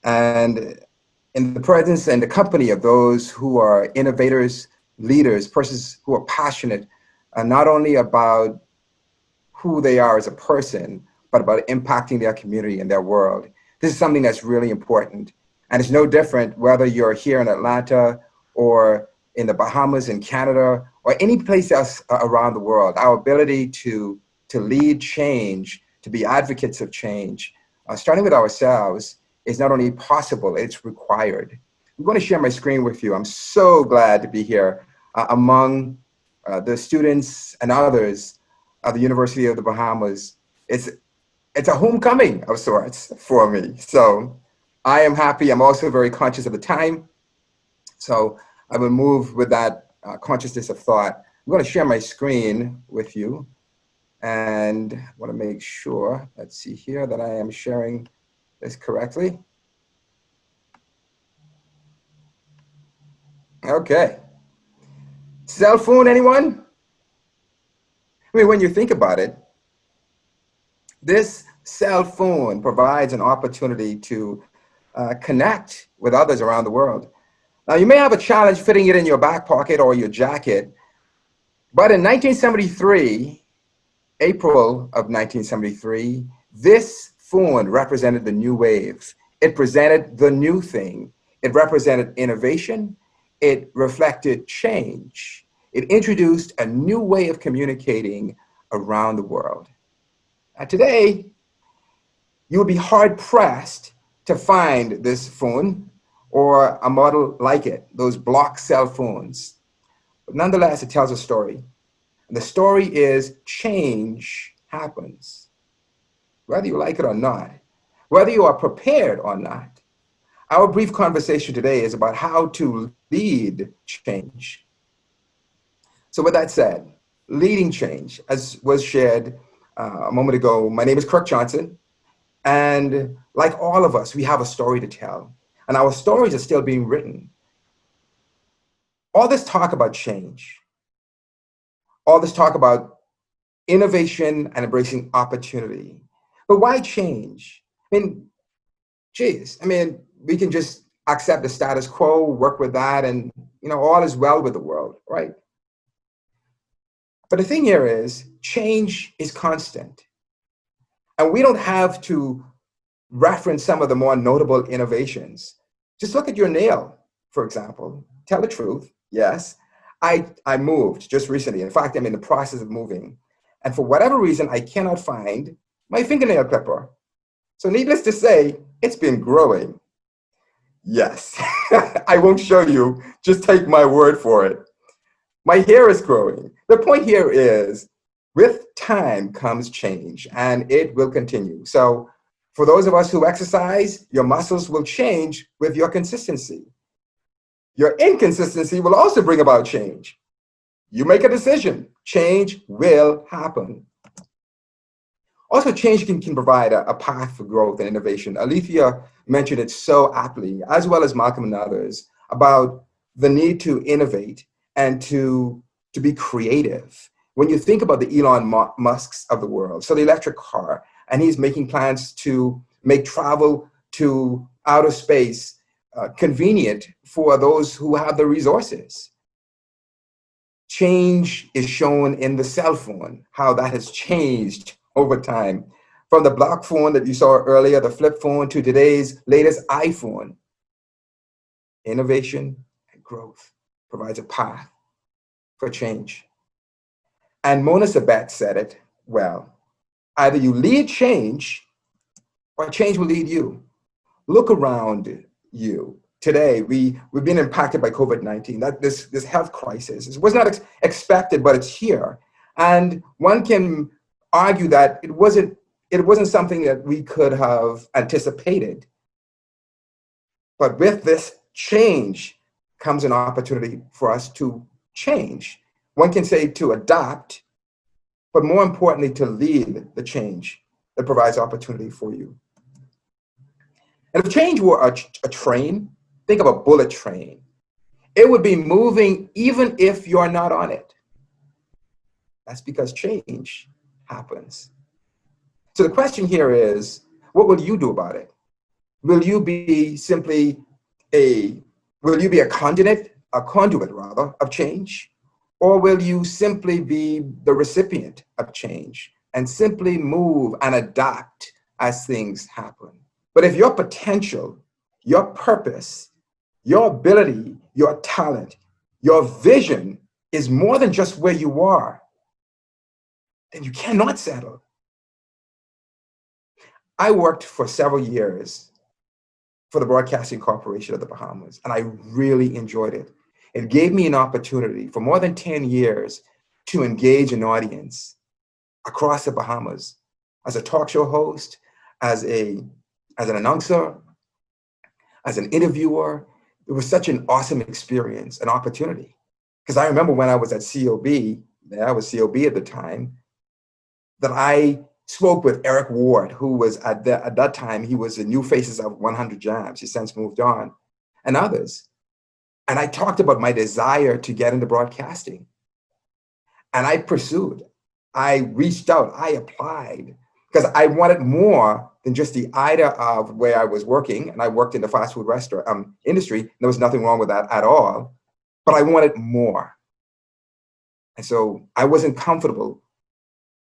and in the presence and the company of those who are innovators, leaders, persons who are passionate not only about who they are as a person, but about impacting their community and their world. This is something that's really important. And it's no different whether you're here in Atlanta or in the Bahamas, in Canada, or any place else around the world. Our ability to lead change, to be advocates of change, starting with ourselves, is not only possible, it's required. I'm going to share my screen with you. I'm so glad to be here among the students and others of the University of the Bahamas. It's a homecoming of sorts for me. So I am happy. I'm also very conscious of the time. So I will move with that consciousness of thought. I'm going to share my screen with you. And I want to make sure, let's see here, that I am sharing this correctly. Okay. Cell phone, anyone? I mean, when you think about it, this cell phone provides an opportunity to connect with others around the world. Now, you may have a challenge fitting it in your back pocket or your jacket, but in 1973, April of 1973, this phone represented the new wave. It presented the new thing. It represented innovation. It reflected change. It introduced a new way of communicating around the world. Now, today, you would be hard-pressed to find this phone or a model like it, those block cell phones. But nonetheless, it tells a story. And the story is change happens, whether you like it or not, whether you are prepared or not. Our brief conversation today is about how to lead change. So with that said, leading change, as was shared a moment ago, my name is Kirk Johnson. And like all of us, we have a story to tell. And our stories are still being written. All this talk about change, all this talk about innovation and embracing opportunity. But why change? I mean, geez, we can just accept the status quo, work with that, and all is well with the world, right? But the thing here is, change is constant. And we don't have to reference some of the more notable innovations. Just look at your nail, for example. Tell the truth, yes. I moved just recently. In fact, I'm in the process of moving. And for whatever reason, I cannot find my fingernail clipper. So needless to say, it's been growing. Yes, I won't show you, just take my word for it. My hair is growing. The point here is, with time comes change, and it will continue. So for those of us who exercise, your muscles will change with your consistency. Your inconsistency will also bring about change. You make a decision, change will happen. Also, change can provide a path for growth and innovation. Alethea mentioned it so aptly, as well as Malcolm and others, about the need to innovate and to be creative. When you think about the Elon Musks of the world, so the electric car, and he's making plans to make travel to outer space convenient for those who have the resources. Change is shown in the cell phone, how that has changed over time. From the block phone that you saw earlier, the flip phone, to today's latest iPhone. Innovation and growth provides a path for change. And Mona Sabet said it well. Either you lead change or change will lead you. Look around you. Today, we've been impacted by COVID-19, that this health crisis. It was not expected, but it's here. And one can argue that it wasn't something that we could have anticipated. But with this change comes an opportunity for us to change. One can say to adapt, but more importantly, to lead the change that provides opportunity for you. And if change were a train, think of a bullet train. It would be moving even if you're not on it. That's because change happens. So the question here is, what will you do about it? Will you be simply a conduit of change? Or will you simply be the recipient of change and simply move and adapt as things happen? But if your potential, your purpose, your ability, your talent, your vision is more than just where you are, then you cannot settle. I worked for several years for the Broadcasting Corporation of the Bahamas, and I really enjoyed it. It gave me an opportunity for more than 10 years to engage an audience across the Bahamas as a talk show host, as an announcer, as an interviewer. It was such an awesome experience, an opportunity. Because I remember when I was at COB, I was COB at the time, that I spoke with Eric Ward, who was at that time, he was the New Faces of 100 Jams. He's since moved on, and others. And I talked about my desire to get into broadcasting. And I pursued, I reached out, I applied, because I wanted more than just the idea of where I was working. And I worked in the fast food restaurant industry. There was nothing wrong with that at all, but I wanted more. And so I wasn't comfortable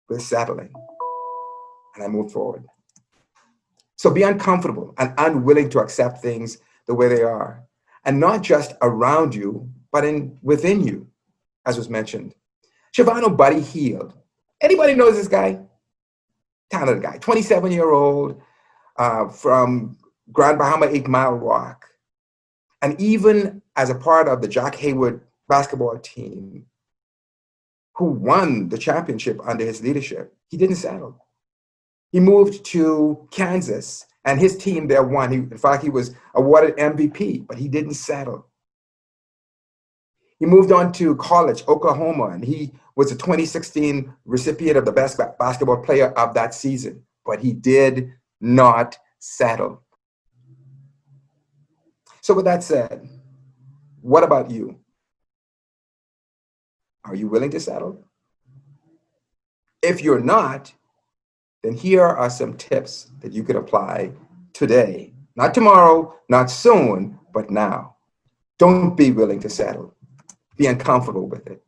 with settling, and I moved forward. So be uncomfortable and unwilling to accept things the way they are, and not just around you, but within you, as was mentioned. Shavano Buddy Heald. Anybody knows this guy? Talented guy, 27-year-old from Grand Bahama 8 Mile Rock. And even as a part of the Jack Hayward basketball team, who won the championship under his leadership, he didn't settle. He moved to Kansas, and his team there won. In fact, he was awarded MVP, but he didn't settle. He moved on to college, Oklahoma, and he was the 2016 recipient of the best basketball player of that season, but he did not settle. So with that said, what about you? Are you willing to settle? If you're not, then here are some tips that you could apply today. Not tomorrow, not soon, but now. Don't be willing to settle. Be uncomfortable with it.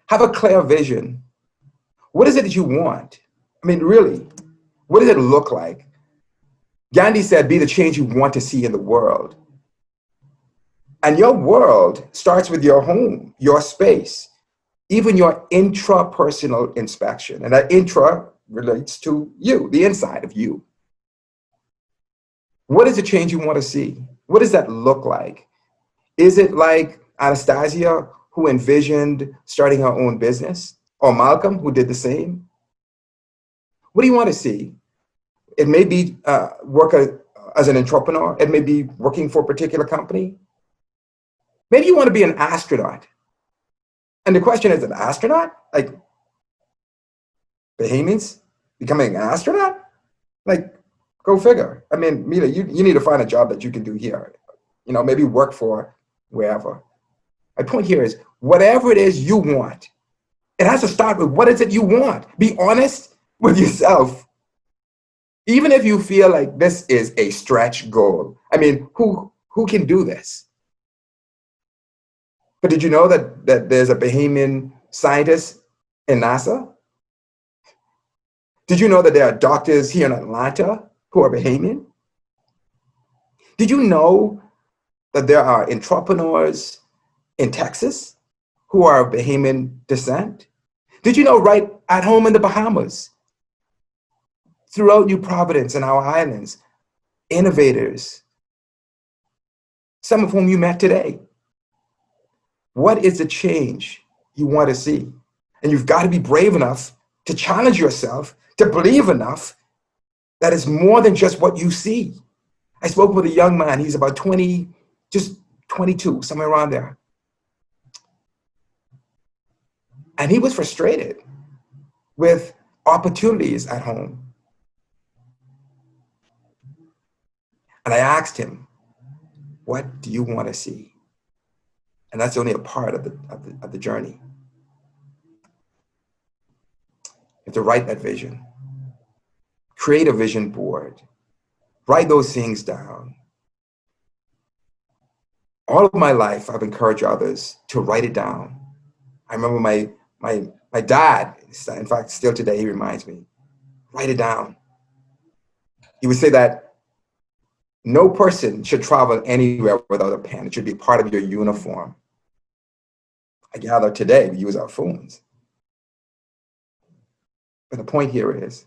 Have a clear vision. What is it that you want? I mean, really, what does it look like? Gandhi said, be the change you want to see in the world. And your world starts with your home, your space, even your intrapersonal inspection. And that intra relates to you, the inside of you. What is the change you want to see? What does that look like? Is it like Anastasia, who envisioned starting her own business, or Malcolm, who did the same? What do you want to see? It may be work as an entrepreneur. It may be working for a particular company. Maybe you want to be an astronaut. And the question is, an astronaut? Like Bahamians becoming an astronaut? Like, go figure. I mean, Mila, you need to find a job that you can do here. You know, maybe work for wherever. My point here is, whatever it is you want, it has to start with what is it you want. Be honest with yourself. Even if you feel like this is a stretch goal. I mean, who can do this? But did you know that there's a Bahamian scientist in NASA? Did you know that there are doctors here in Atlanta who are Bahamian? Did you know that there are entrepreneurs in Texas who are of Bahamian descent? Did you know right at home in the Bahamas, throughout New Providence and our islands, innovators, some of whom you met today? What is the change you want to see? And you've got to be brave enough to challenge yourself, to believe enough that it's more than just what you see. I spoke with a young man, he's about 20, just 22, somewhere around there. And he was frustrated with opportunities at home. And I asked him, what do you want to see? And that's only a part of the journey. You have to write that vision. Create a vision board. Write those things down. All of my life, I've encouraged others to write it down. I remember my dad, in fact, still today, he reminds me, write it down. He would say that no person should travel anywhere without a pen. It should be part of your uniform. I gather today we use our phones. But the point here is,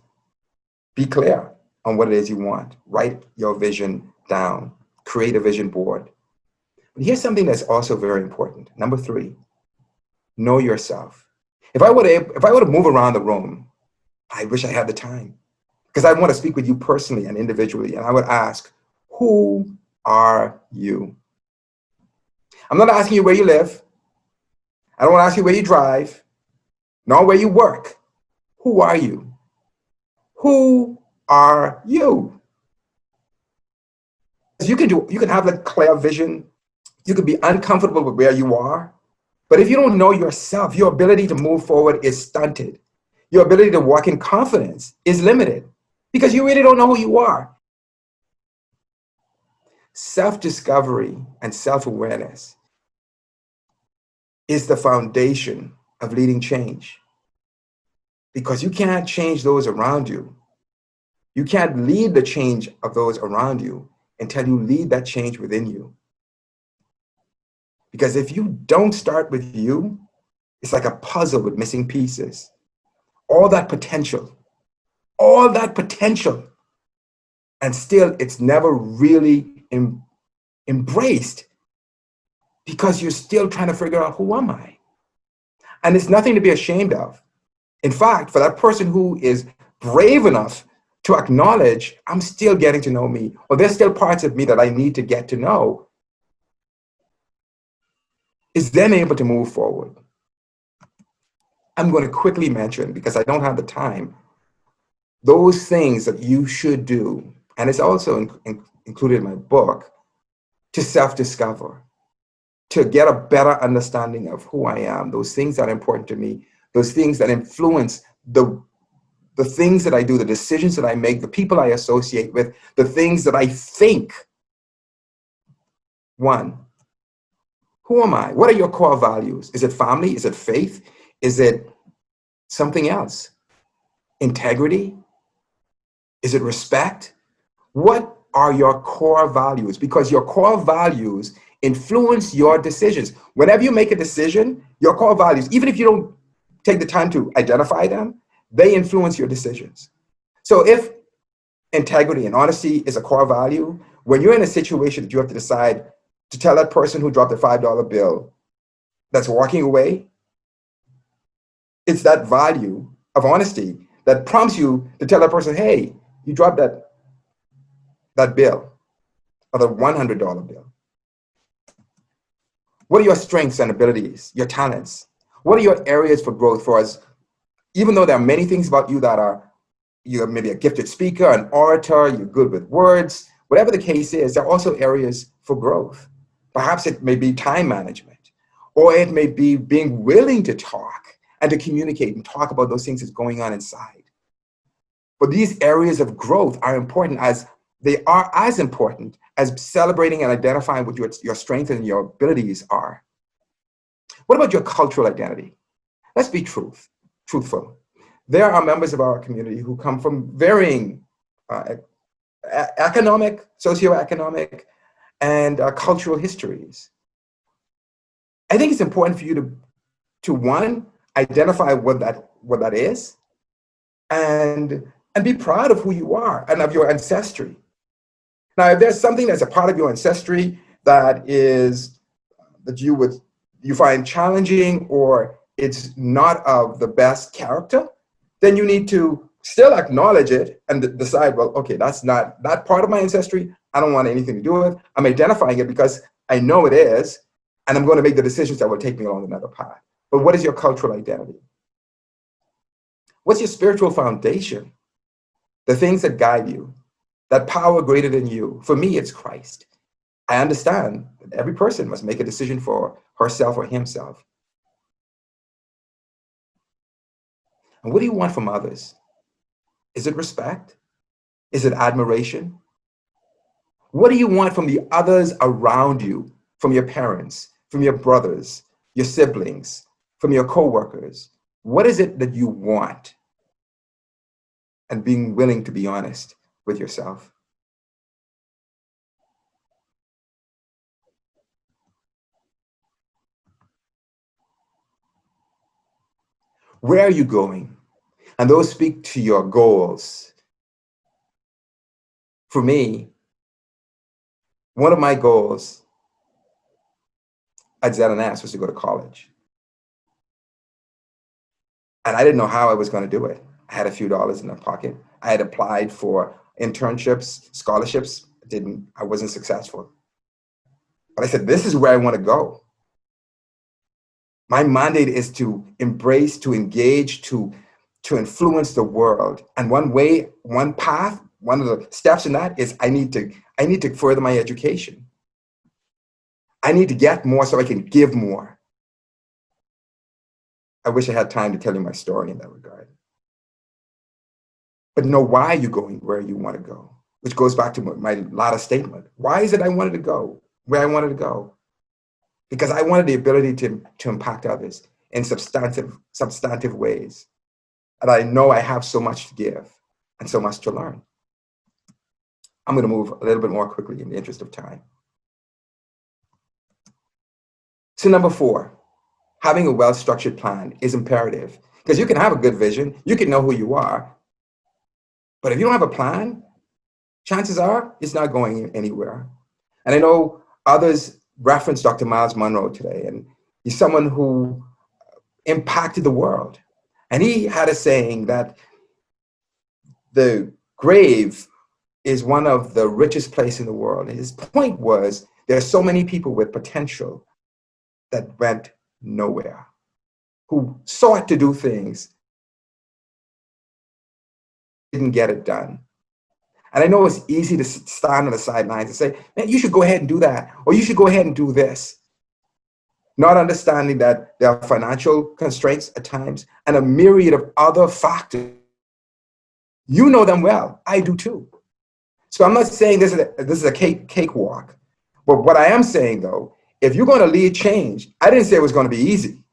be clear on what it is you want. Write your vision down. Create a vision board. But here's something that's also very important. Number 3, know yourself. If I were to move around the room, I wish I had the time, because I want to speak with you personally and individually, and I would ask, who are you? I'm not asking you where you live. I don't want to ask you where you drive, nor where you work. Who are you? Who are you? You can have a clear vision. You can be uncomfortable with where you are. But if you don't know yourself, your ability to move forward is stunted. Your ability to walk in confidence is limited because you really don't know who you are. Self-discovery and self-awareness is the foundation of leading change, because you can't change those around you. You can't lead the change of those around you until you lead that change within you. Because if you don't start with you, it's like a puzzle with missing pieces. All that potential, and still it's never really embraced, because you're still trying to figure out, who am I? And it's nothing to be ashamed of. In fact, for that person who is brave enough to acknowledge, I'm still getting to know me, or there's still parts of me that I need to get to know, is then able to move forward. I'm going to quickly mention, because I don't have the time, those things that you should do, and it's also included in my book, to self-discover, to get a better understanding of who I am, those things that are important to me, those things that influence the things that I do, the decisions that I make, the people I associate with, the things that I think. 1, who am I? What are your core values? Is it family? Is it faith? Is it something else? Integrity? Is it respect? What are your core values? Because your core values influence your decisions. Whenever you make a decision, your core values, even if you don't take the time to identify them, they influence your decisions. So if integrity and honesty is a core value, when you're in a situation that you have to decide to tell that person who dropped a $5 bill that's walking away. It's that value of honesty that prompts you to tell that person, hey, you dropped that bill, or the $100 bill. What are your strengths and abilities, your talents? What are your areas for growth for us? Even though there are many things about you that are, you're maybe a gifted speaker, an orator, you're good with words, whatever the case is, there are also areas for growth. Perhaps it may be time management, or it may be being willing to talk and to communicate and talk about those things that's going on inside. But these areas of growth are important, as they are as important as celebrating and identifying what your strengths and your abilities are. What about your cultural identity? Let's be truthful. There are members of our community who come from varying economic, socioeconomic, and cultural histories. I think it's important for you to one, identify what that is, and be proud of who you are and of your ancestry. Now, if there's something that's a part of your ancestry that you find challenging, or it's not of the best character, then you need to still acknowledge it and decide, well, okay, that's not that part of my ancestry. I don't want anything to do with it. I'm identifying it because I know it is, and I'm going to make the decisions that will take me along another path. But what is your cultural identity? What's your spiritual foundation? The things that guide you, that power greater than you. For me, it's Christ. I understand that every person must make a decision for herself or himself. And what do you want from others? Is it respect? Is it admiration? What do you want from the others around you, from your parents, from your brothers, your siblings, from your coworkers? What is it that you want? And being willing to be honest with yourself. Where are you going? And those speak to your goals. For me, one of my goals at ZNS was to go to college. And I didn't know how I was going to do it. I had a few dollars in my pocket. I had applied for internships, scholarships. I wasn't successful. But I said, this is where I want to go. My mandate is to embrace, to engage, to influence the world. And one path, one of the steps in that is I need to further my education. I need to get more so I can give more. I wish I had time to tell you my story in that regard. But know why you're going where you want to go, which goes back to my latter statement. Why is it I wanted to go where I wanted to go? Because I wanted the ability to impact others in substantive ways. And I know I have so much to give and so much to learn. I'm going to move a little bit more quickly in the interest of time. So number 4, having a well-structured plan is imperative, because you can have a good vision, you can know who you are, but if you don't have a plan, chances are it's not going anywhere. And I know others referenced Dr. Miles Monroe today, and he's someone who impacted the world. And he had a saying that the grave is one of the richest places in the world. And his point was, there are so many people with potential that went nowhere, who sought to do things, didn't get it done. And I know it's easy to stand on the sidelines and say, man, you should go ahead and do that, or you should go ahead and do this. Not understanding that there are financial constraints at times and a myriad of other factors. You know them well. I do too. So I'm not saying this is a cakewalk. But what I am saying, though, if you're going to lead change, I didn't say it was going to be easy.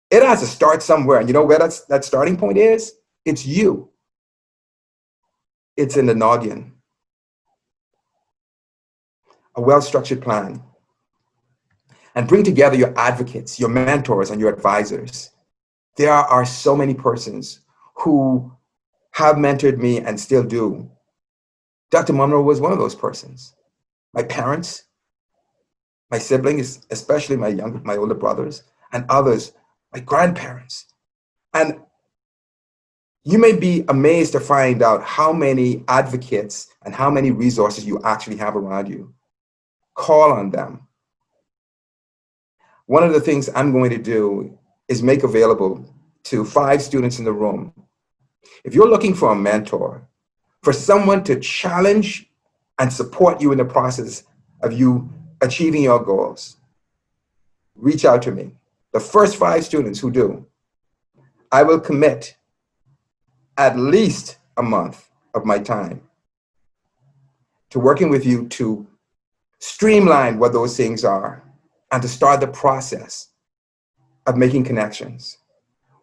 It has to start somewhere. And you know where that starting point is? It's you. It's in the noggin. A well-structured plan. And bring together your advocates, your mentors, and your advisors. There are so many persons who have mentored me and still do. Dr. Monroe was one of those persons. My parents, my siblings, especially my older brothers. and others, my grandparents. And you may be amazed to find out how many advocates and how many resources you actually have around you. Call on them. One of the things I'm going to do is make available to 5 students in the room. If you're looking for a mentor, for someone to challenge and support you in the process of you achieving your goals, reach out to me. The first 5 students who do, I will commit at least a month of my time to working with you to streamline what those things are and to start the process of making connections.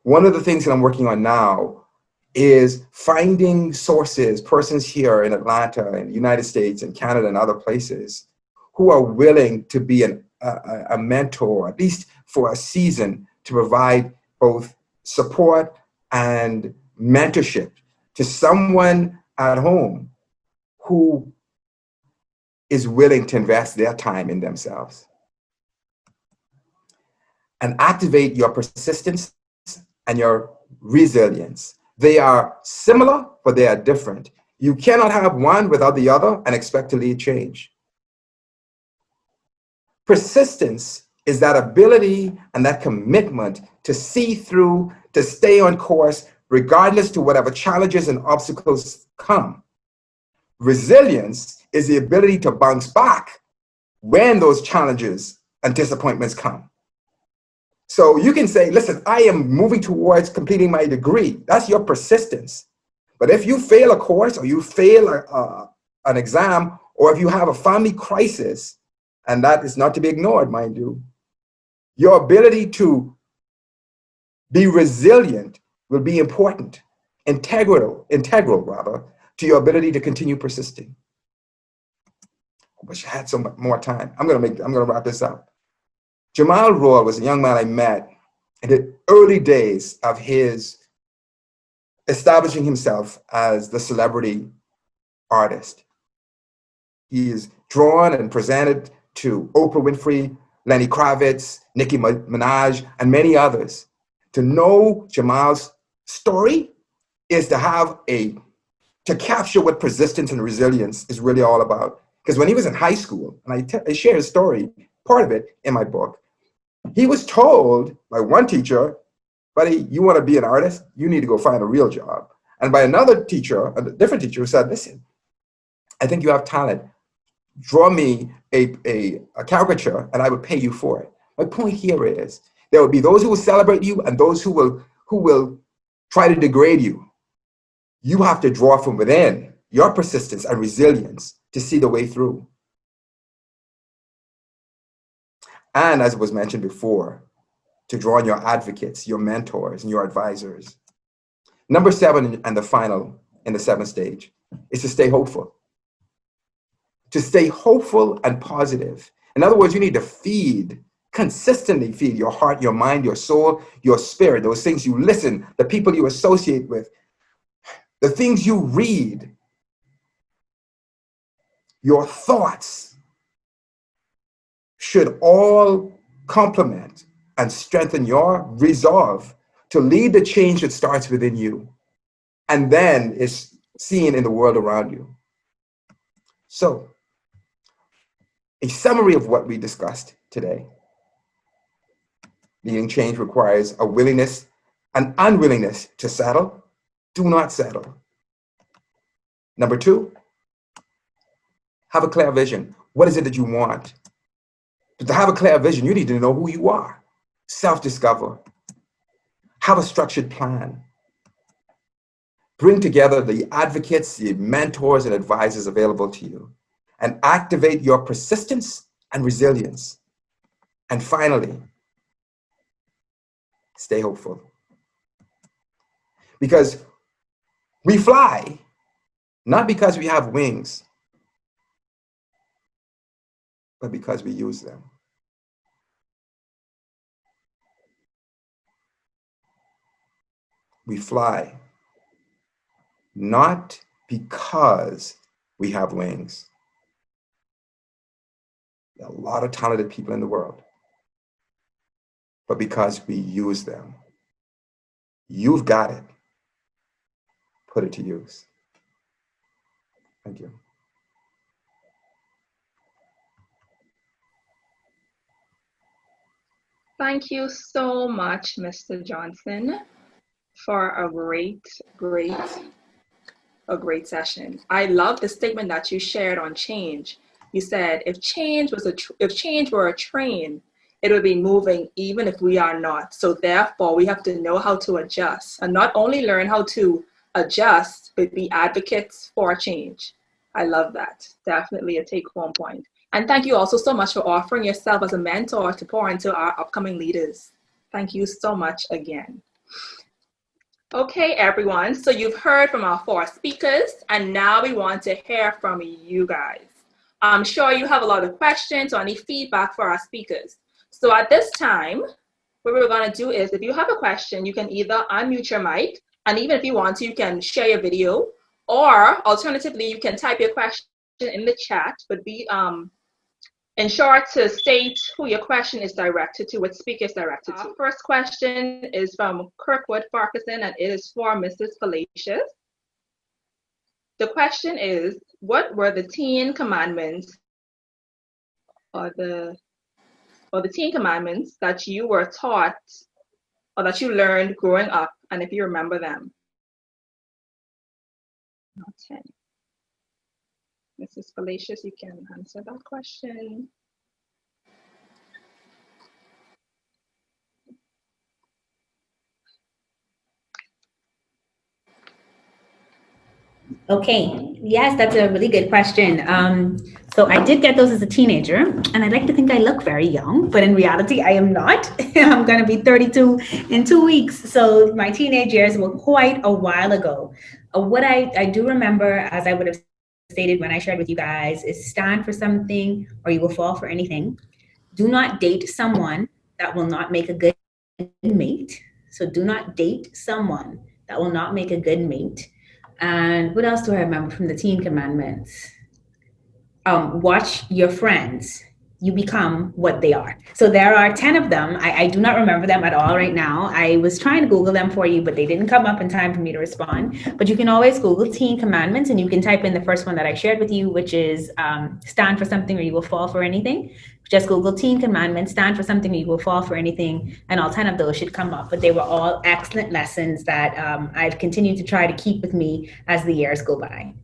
One of the things that I'm working on now is finding sources, persons here in Atlanta, in the United States, and Canada, and other places, who are willing to be a mentor, at least for a season, to provide both support and mentorship to someone at home who is willing to invest their time in themselves. And activate your persistence and your resilience. They are similar, but they are different. You cannot have one without the other and expect to lead change. Persistence is that ability and that commitment to see through, to stay on course, regardless to whatever challenges and obstacles come. Resilience is the ability to bounce back when those challenges and disappointments come. So you can say, listen, I am moving towards completing my degree. That's your persistence. But if you fail a course, or you fail an exam, or if you have a family crisis, and that is not to be ignored, mind you, your ability to be resilient will be important, integral rather, to your ability to continue persisting. I wish I had some more time. I'm gonna wrap this up. Jamal Roy was a young man I met in the early days of his establishing himself as the celebrity artist. He is drawn and presented to Oprah Winfrey, Lenny Kravitz, Nicki Minaj, and many others. To know Jamal's story is to capture what persistence and resilience is really all about. Because when he was in high school, and I share his story, part of it in my book, he was told by one teacher, buddy, you want to be an artist? You need to go find a real job. And by another teacher, a different teacher, who said, listen, I think you have talent. Draw me a caricature and I would pay you for it. My point here is there will be those who will celebrate you and those who will try to degrade you. You have to draw from within your persistence and resilience to see the way through. And as was mentioned before, to draw on your advocates, your mentors, and your advisors. Number 7, and the final in the 7th stage, is to stay hopeful. To stay hopeful and positive. In other words, you need to consistently feed your heart, your mind, your soul, your spirit, those things you listen, the people you associate with, the things you read, your thoughts should all complement and strengthen your resolve to lead the change that starts within you and then is seen in the world around you. So, a summary of what we discussed today. Leading change requires a willingness, an unwillingness to settle. Do not settle. Number 2, have a clear vision. What is it that you want? But to have a clear vision, you need to know who you are. Self-discover. Have a structured plan. Bring together the advocates, the mentors, and advisors available to you, and activate your persistence and resilience. And finally, stay hopeful. Because we fly, not because we have wings, but because we use them. We fly, not because we have wings. There are a lot of talented people in the world. but because we use them. You've got it. Put it to use. Thank you. Thank you so much, Mr. Johnson, for a great session. I love the statement that you shared on change. You said if change were a train, it would be moving even if we are not. So therefore, we have to know how to adjust, and not only learn how to adjust, but be advocates for change. I love that. Definitely a take-home point. And thank you also so much for offering yourself as a mentor to pour into our upcoming leaders. Thank you so much again. Okay, everyone. So you've heard from our 4 speakers, and now we want to hear from you guys. I'm sure you have a lot of questions or any feedback for our speakers. So at this time, what we're going to do is, if you have a question, you can either unmute your mic, and even if you want to, you can share your video, or alternatively, you can type your question in the chat, but be ensure to state who your question is directed to, what speaker is directed to. Our first question is from Kirkwood Farquharson, and it is for Mrs. Fallacious. The question is, what were the 10 commandments or the 10 commandments that you were taught or that you learned growing up, and if you remember them? Not 10. Mrs. Fallacious, you can answer that question. Okay, yes, that's a really good question. So I did get those as a teenager, and I'd like to think I look very young, but in reality, I am not. I'm going to be 32 in 2 weeks. So my teenage years were quite a while ago. What I do remember, as I would have stated when I shared with you guys, is stand for something or you will fall for anything. Do not date someone that will not make a good mate. So do not date someone that will not make a good mate. And what else do I remember from the 10 commandments? Watch your friends. You become what they are. So there are 10 of them. I do not remember them at all right now. I was trying to Google them for you, but they didn't come up in time for me to respond. But you can always Google 10 commandments, and you can type in the first one that I shared with you, which is stand for something or you will fall for anything. Just Google 10 commandments, stand for something or you will fall for anything, and all 10 of those should come up. But they were all excellent lessons that I've continued to try to keep with me as the years go by.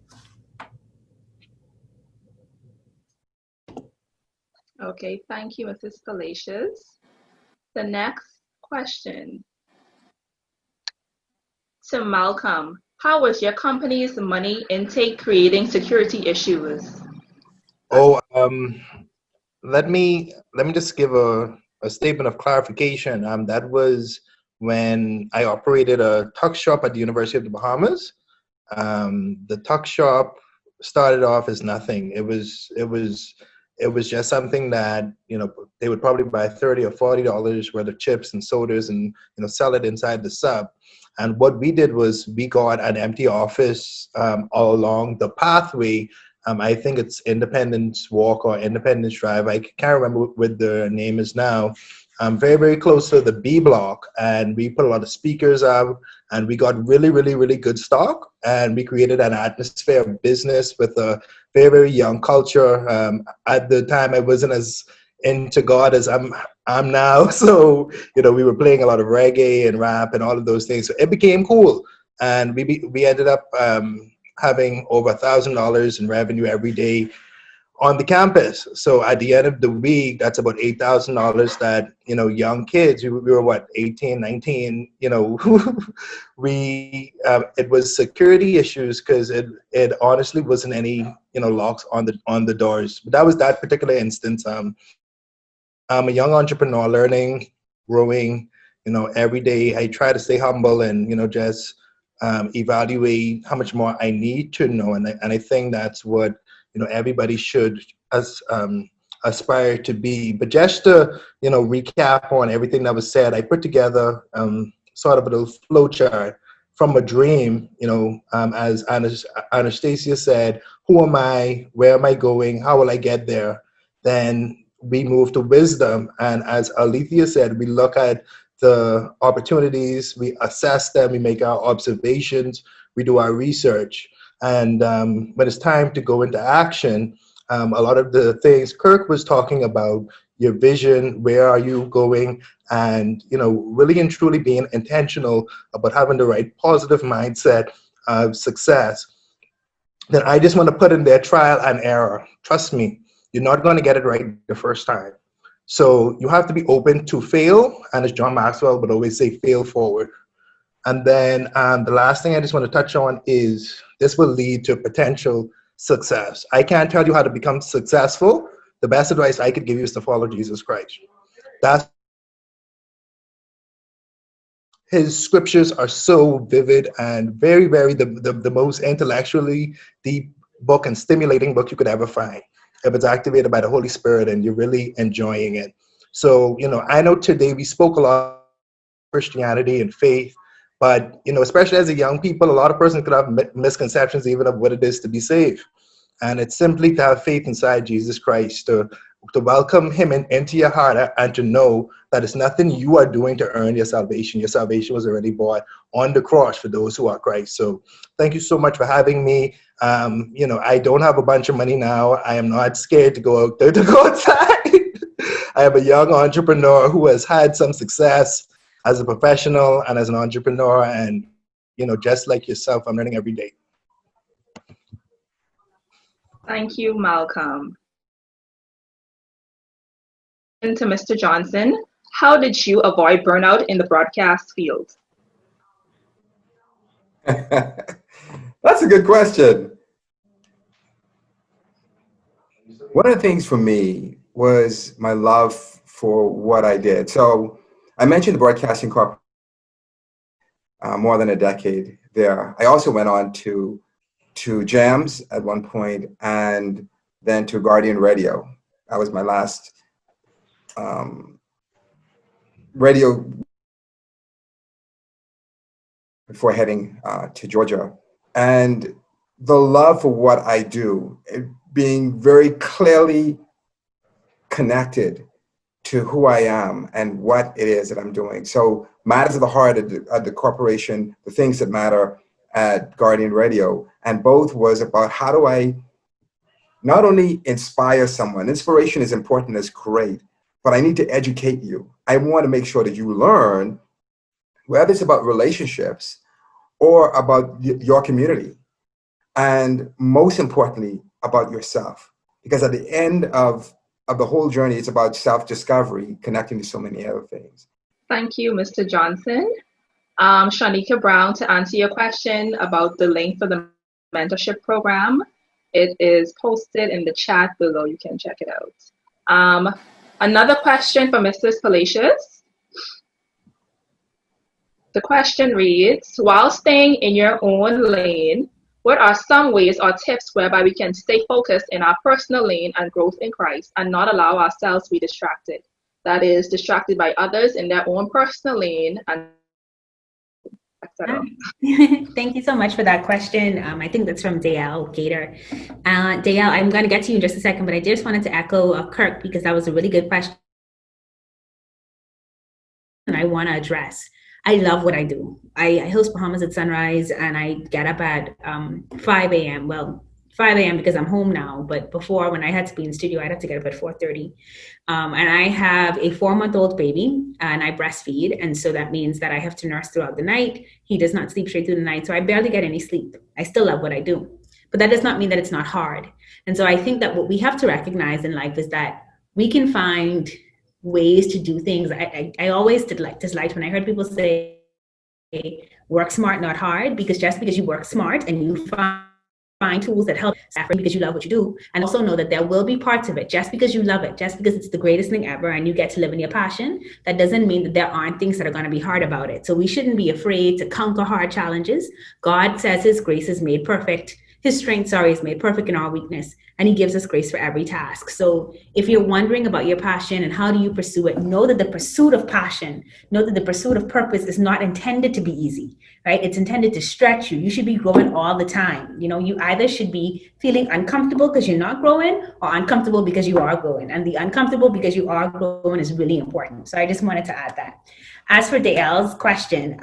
Okay, thank you, Mrs. Fallacious. The next question to Malcolm. How was your company's money intake creating security issues? Oh, let me just give a statement of clarification. That was when I operated a tuck shop at the University of the Bahamas. The tuck shop started off as nothing. It was just something that, you know, they would probably buy $30 or $40 worth of chips and sodas and, you know, sell it inside the sub. And what we did was we got an empty office all along the pathway. I think it's Independence Walk or Independence Drive. I can't remember what the name is now. Very, very close to the B block. And we put a lot of speakers up, and we got really, really, really good stock. And we created an atmosphere of business with a very, very young culture. At the time, I wasn't as into God as I'm now. So, you know, we were playing a lot of reggae and rap and all of those things. So it became cool. And we ended up having over $1,000 in revenue every day on the campus. So at the end of the week, that's about $8,000 that, you know, young kids, we were what, 18, 19, you know, it was security issues because it honestly wasn't any, you know, locks on the doors. But that was that particular instance. I'm a young entrepreneur, learning, growing, you know, every day. I try to stay humble and, you know, just evaluate how much more I need to know. And I think that's what, you know, everybody should aspire to be. But just to, you know, recap on everything that was said, I put together sort of a little flow chart from a dream, you know, as Anastasia said, who am I? Where am I going? How will I get there? Then we move to wisdom. And as Alethea said, we look at the opportunities, we assess them, we make our observations, we do our research. And when it's time to go into action, a lot of the things Kirk was talking about, your vision, where are you going, and really and truly being intentional about having the right positive mindset of success, then I just want to put in there trial and error. Trust me, you're not going to get it right the first time. So you have to be open to fail, and as John Maxwell would always say, fail forward. And then the last thing I just want to touch on is this will lead to potential success. I can't tell you how to become successful. The best advice I could give you is to follow Jesus Christ. His scriptures are so vivid and very, very the most intellectually deep book and stimulating book you could ever find, if it's activated by the Holy Spirit and you're really enjoying it. So, I know today we spoke a lot of Christianity and faith, but, especially as a young people, a lot of persons could have misconceptions even of what it is to be saved. And it's simply to have faith inside Jesus Christ, to welcome him into your heart, and to know that it's nothing you are doing to earn your salvation. Your salvation was already bought on the cross for those who are Christ. So thank you so much for having me. I don't have a bunch of money now. I am not scared to go out there, to go outside. I am a young entrepreneur who has had some success as a professional and as an entrepreneur. And, just like yourself, I'm learning every day. Thank you, Malcolm. And to Mr. Johnson, how did you avoid burnout in the broadcast field? That's a good question. One of the things for me was my love for what I did. So I mentioned the Broadcasting Corporation, more than a decade there. I also went on to Jams at one point, and then to Guardian Radio. That was my last radio before heading to Georgia. And the love for what I do, being very clearly connected to who I am and what it is that I'm doing. So matters of the heart at the corporation, the things that matter at Guardian Radio, and both was about how do I not only inspire someone. Inspiration is important, it's great, but I need to educate you. I want to make sure that you learn, whether it's about relationships or about your community, and most importantly, about yourself. Because at the end of the whole journey, it's about self-discovery, connecting to so many other things. Thank you, Mr. Johnson. Shanika Brown, to answer your question about the link for the mentorship program, it is posted in the chat below. You can check it out. Another question for Mrs. Palacios. The question reads, while staying in your own lane, what are some ways or tips whereby we can stay focused in our personal lane and growth in Christ and not allow ourselves to be distracted? That is, distracted by others in their own personal lane and etc. Thank you so much for that question. I think that's from Dale Gator. Dale, I'm going to get to you in just a second, but I just wanted to echo Kirk because that was a really good question. And I want to address. I love what I do. I host Bahamas at Sunrise, and I get up at 5 a.m. Well, 5 a.m. because I'm home now, but before, when I had to be in the studio, I'd have to get up at 4:30. And I have a 4-month-old baby, and I breastfeed, and so that means that I have to nurse throughout the night. He does not sleep straight through the night, so I barely get any sleep. I still love what I do, but that does not mean that it's not hard. And so I think that what we have to recognize in life is that we can find ways to do things. I always disliked when I heard people say, work smart, not hard, because just because you work smart and you find tools that help because you love what you do, and also know that there will be parts of it, just because you love it, just because it's the greatest thing ever and you get to live in your passion, that doesn't mean that there aren't things that are going to be hard about it. So we shouldn't be afraid to conquer hard challenges. God says his grace is made perfect His strength, is made perfect in our weakness, and he gives us grace for every task. So if you're wondering about your passion and how do you pursue it, know that the pursuit of passion, know that the pursuit of purpose is not intended to be easy, right? It's intended to stretch you. You should be growing all the time. You know, you either should be feeling uncomfortable because you're not growing, or uncomfortable because you are growing. And the uncomfortable because you are growing is really important. So I just wanted to add that. As for Dale's question,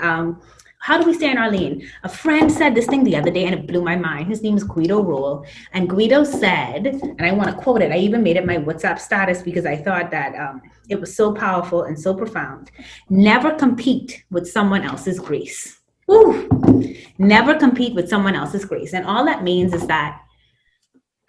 how do we stay in our lane? A friend said this thing the other day and it blew my mind. His name is Guido Roll. And Guido said, and I want to quote it, I even made it my WhatsApp status because I thought that it was so powerful and so profound. Never compete with someone else's grace. Woo! Never compete with someone else's grace. And all that means is that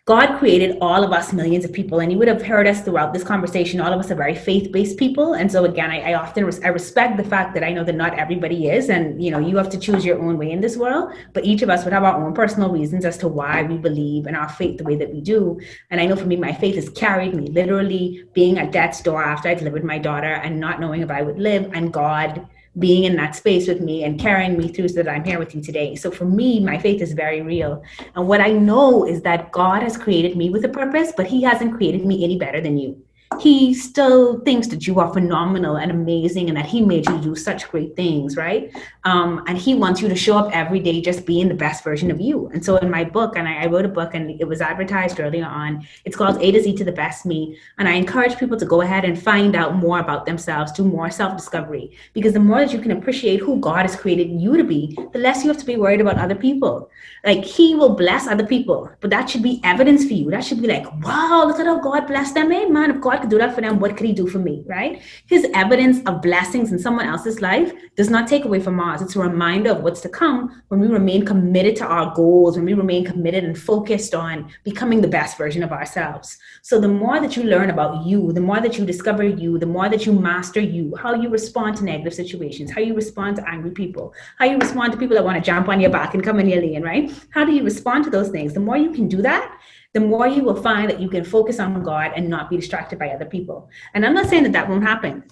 God created all of us, millions of people, and you would have heard us throughout this conversation. All of us are very faith-based people, and so again, I often respect the fact that I know that not everybody is, and you know, you have to choose your own way in this world. But each of us would have our own personal reasons as to why we believe in our faith the way that we do. And I know for me, my faith has carried me, literally being at death's door after I delivered my daughter and not knowing if I would live, and God being in that space with me and carrying me through so that I'm here with you today. So for me, my faith is very real. And what I know is that God has created me with a purpose, but he hasn't created me any better than you. He still thinks that you are phenomenal and amazing and that he made you do such great things, right? And he wants you to show up every day just being the best version of you. And so in my book, and I wrote a book and it was advertised earlier on, it's called A to Z to the Best Me. And I encourage people to go ahead and find out more about themselves, do more self-discovery. Because the more that you can appreciate who God has created you to be, the less you have to be worried about other people. Like he will bless other people, but that should be evidence for you. That should be like, wow, look at how God blessed them. Hey, man, if God could do that for them, what could he do for me, right? His evidence of blessings in someone else's life does not take away from ours. It's a reminder of what's to come when we remain committed to our goals, when we remain committed and focused on becoming the best version of ourselves. So the more that you learn about you, the more that you discover you, the more that you master you, how you respond to negative situations, how you respond to angry people, how you respond to people that want to jump on your back and come in your lane, right? How do you respond to those things? The more you can do that, the more you will find that you can focus on God and not be distracted by other people. And I'm not saying that that won't happen.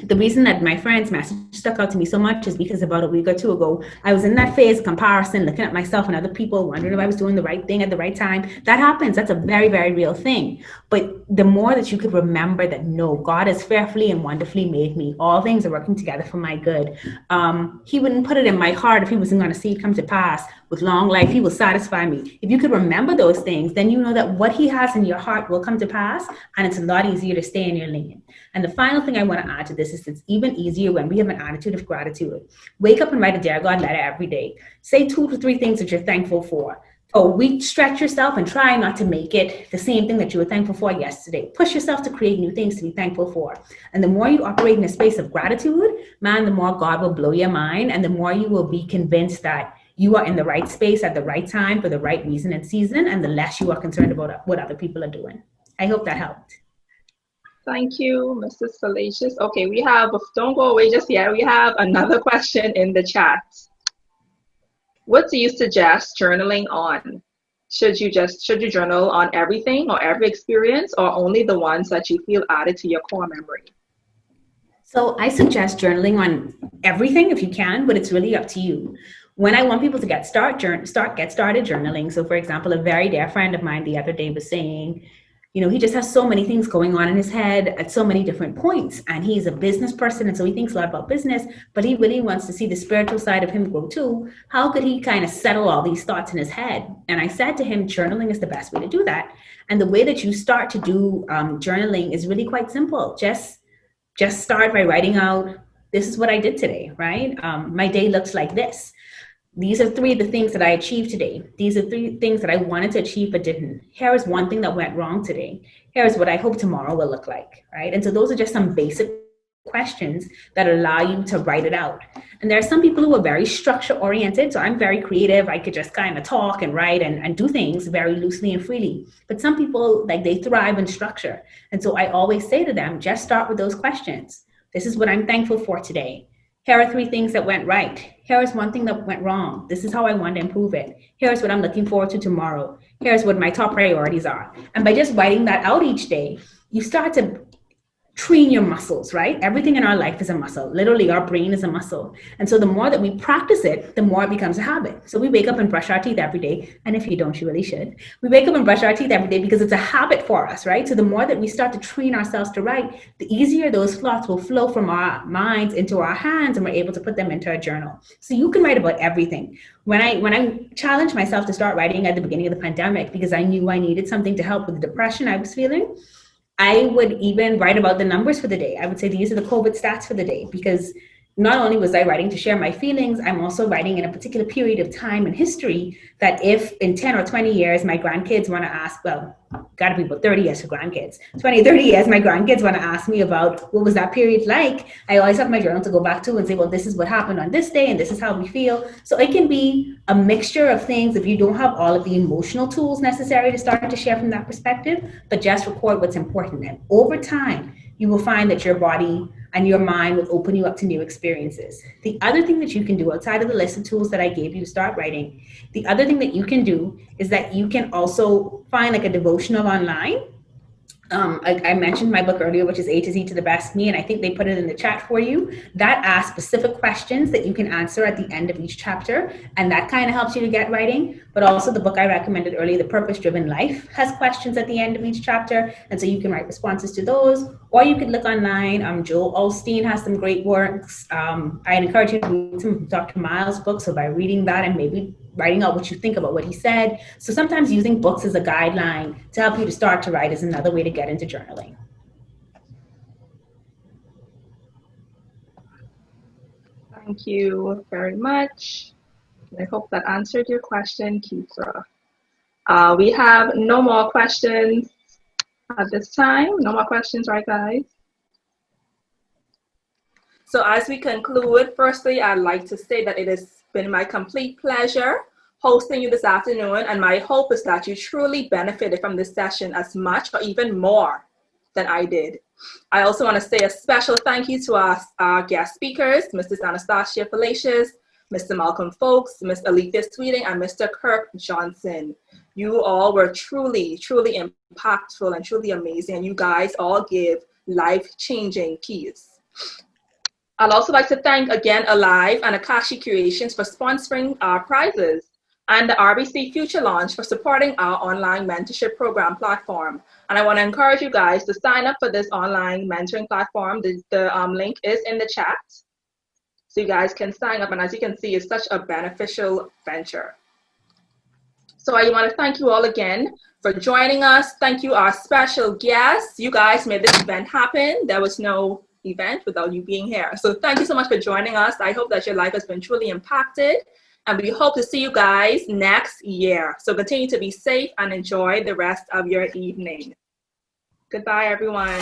The reason that my friend's message stuck out to me so much is because about a week or two ago, I was in that phase of comparison, looking at myself and other people, wondering if I was doing the right thing at the right time. That happens. That's a very, very real thing. But the more that you could remember that, no, God has fearfully and wonderfully made me. All things are working together for my good. He wouldn't put it in my heart if he wasn't going to see it come to pass. With long life, he will satisfy me. If you could remember those things, then you know that what he has in your heart will come to pass, and it's a lot easier to stay in your lane. And the final thing I want to add to this is it's even easier when we have an attitude of gratitude. Wake up and write a Dear God letter every day. Say 2 to 3 things that you're thankful for. For a week, stretch yourself and try not to make it the same thing that you were thankful for yesterday. Push yourself to create new things to be thankful for. And the more you operate in a space of gratitude, man, the more God will blow your mind, and the more you will be convinced that you are in the right space at the right time for the right reason and season, and the less you are concerned about what other people are doing. I hope that helped. Thank you, Mrs. Fallacious. Okay, we have, don't go away just yet, we have another question in the chat. What do you suggest journaling on? Should you journal on everything or every experience, or only the ones that you feel added to your core memory? So I suggest journaling on everything if you can, but it's really up to you. When I want people to get started journaling. So for example, a very dear friend of mine the other day was saying, you know, he just has so many things going on in his head at so many different points. And he's a business person, and so he thinks a lot about business, but he really wants to see the spiritual side of him grow too. How could he kind of settle all these thoughts in his head? And I said to him, journaling is the best way to do that. And the way that you start to do journaling is really quite simple. Just start by writing out, this is what I did today, right? My day looks like this. These are 3 of the things that I achieved today. These are 3 things that I wanted to achieve but didn't. Here is 1 thing that went wrong today. Here is what I hope tomorrow will look like, right? And so those are just some basic questions that allow you to write it out. And there are some people who are very structure oriented. So I'm very creative. I could just kind of talk and write and do things very loosely and freely. But some people, like, they thrive in structure. And so I always say to them, just start with those questions. This is what I'm thankful for today. Here are 3 things that went right. Here is 1 thing that went wrong. This is how I want to improve it. Here's what I'm looking forward to tomorrow. Here's what my top priorities are. And by just writing that out each day, you start to train your muscles, right? Everything in our life is a muscle. Literally, our brain is a muscle. And so the more that we practice it, the more it becomes a habit. So we wake up and brush our teeth every day. And if you don't, you really should. We wake up and brush our teeth every day because it's a habit for us, right? So the more that we start to train ourselves to write, the easier those thoughts will flow from our minds into our hands, and we're able to put them into a journal. So you can write about everything. When I challenged myself to start writing at the beginning of the pandemic, because I knew I needed something to help with the depression I was feeling, I would even write about the numbers for the day. I would say these are the COVID stats for the day, because not only was I writing to share my feelings, I'm also writing in a particular period of time in history that if in 10 or 20 years, my grandkids want to ask, well, got to be about 30 years for grandkids, 20, 30 years, my grandkids want to ask me about what was that period like, I always have my journal to go back to and say, well, this is what happened on this day and this is how we feel. So it can be a mixture of things if you don't have all of the emotional tools necessary to start to share from that perspective, but just record what's important. And over time, you will find that your body and your mind will open you up to new experiences. The other thing that you can do outside of the list of tools that I gave you to start writing, the other thing that you can do is that you can also find like a devotional online. I mentioned my book earlier, which is A to Z to the Best Me, and I think they put it in the chat for you. That asks specific questions that you can answer at the end of each chapter, and that kind of helps you to get writing. But also the book I recommended earlier, The Purpose-Driven Life, has questions at the end of each chapter, and so you can write responses to those, or you could look online. Joel Osteen has some great works. I'd encourage you to read some of Dr. Miles' books, so by reading that and maybe writing out what you think about what he said. So sometimes using books as a guideline to help you to start to write is another way to get into journaling. Thank you very much. I hope that answered your question, Keitra. We have no more questions at this time. No more questions, right, guys? So as we conclude, firstly, I'd like to say that it has been my complete pleasure hosting you this afternoon, and my hope is that you truly benefited from this session as much or even more than I did. I also want to say a special thank you to our guest speakers, Mrs. Anastasia Palacios, Mr. Malcolm Folks, Ms. Alethea Sweeting, and Mr. Kirk Johnson. You all were truly, truly impactful and truly amazing, and you guys all give life-changing keys. I'd also like to thank again Alive and Akashi Creations for sponsoring our prizes, and the RBC Future Launch for supporting our online mentorship program platform. And I want to encourage you guys to sign up for this online mentoring platform. The link is in the chat, so you guys can sign up. And as you can see, it's such a beneficial venture. So I want to thank you all again for joining us. Thank you, our special guests. You guys made this event happen. There was no event without you being here. So thank you so much for joining us. I hope that your life has been truly impacted, and we hope to see you guys next year. So continue to be safe and enjoy the rest of your evening. Goodbye, everyone.